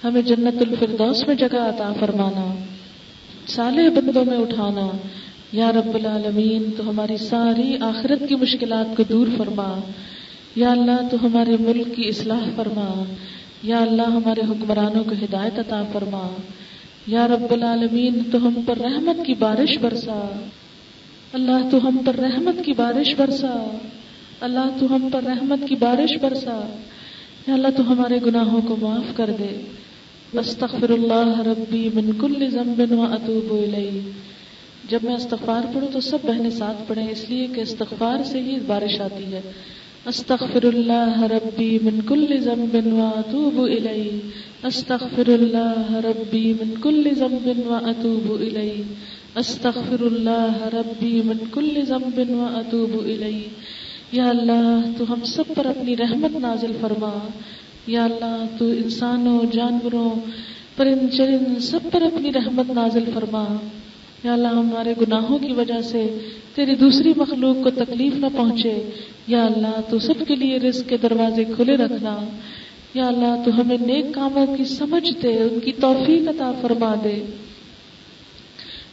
Speaker 1: ہمیں جنت الفردوس میں جگہ عطا فرمانا. صالح بندوں میں اٹھانا. یا رب العالمین تو ہماری ساری آخرت کی مشکلات کو دور فرما. یا اللہ تو ہمارے ملک کی اصلاح فرما. یا اللہ ہمارے حکمرانوں کو ہدایت عطا فرما. یا رب العالمین تو ہم پر رحمت کی بارش برسا. اللہ تو ہم پر رحمت کی بارش برسا. اللہ تو ہم پر رحمت کی بارش برسا. یا اللہ تو ہمارے گناہوں کو معاف کر دے. استغفر اللہ ربی من کل ذنب واتوب الیہ. جب میں استغفار پڑھوں تو سب بہنیں ساتھ پڑھیں اس لیے کہ استغفار سے ہی بارش آتی ہے. استغفر اللہ ربی من کل ذنب واتوب الیہ. استغفر اللہ ربی من کل ذنب واتوب الیہ. استغفر اللہ ربی من کل ذنب واتوب الیہ. یا اللہ تو ہم سب پر اپنی رحمت نازل فرما. یا اللہ تو انسانوں، جانوروں، پرند چرند سب پر اپنی رحمت نازل فرما. یا اللہ ہمارے گناہوں کی وجہ سے تیری دوسری مخلوق کو تکلیف نہ پہنچے. یا اللہ تو سب کے لیے رزق کے دروازے کھلے رکھنا. یا اللہ تو ہمیں نیک کاموں کی سمجھ دے، ان کی توفیق عطا فرما دے.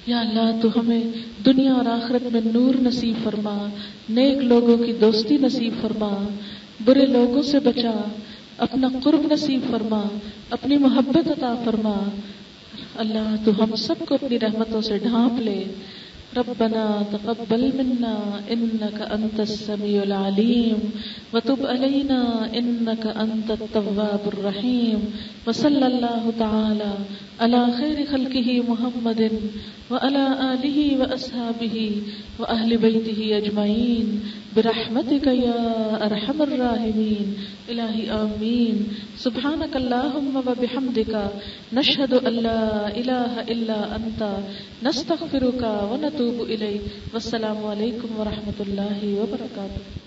Speaker 1: یا اللہ تو ہمیں دنیا اور آخرت میں نور نصیب فرما. نیک لوگوں کی دوستی نصیب فرما. برے لوگوں سے بچا. اپنا قرب نصیب فرما. اپنی محبت عطا فرما. اللہ تو ہم سب کو اپنی رحمتوں سے ڈھانپ لے. ربنا تقبل منا إنك أنت السميع العليم وتب علينا إنك أنت التواب الرحيم وصلى الله تعالى على خير خلقه محمد وعلى آله وأصحابه وأهل بيته أجمعين برحمتك يا أرحم الراحمين إلهي آمين. سبحانك اللهم وبحمدك نشهد أن لا إله إلا أنت نستغفرك ونتوب إليك. والسلام عليكم ورحمة الله وبركاته.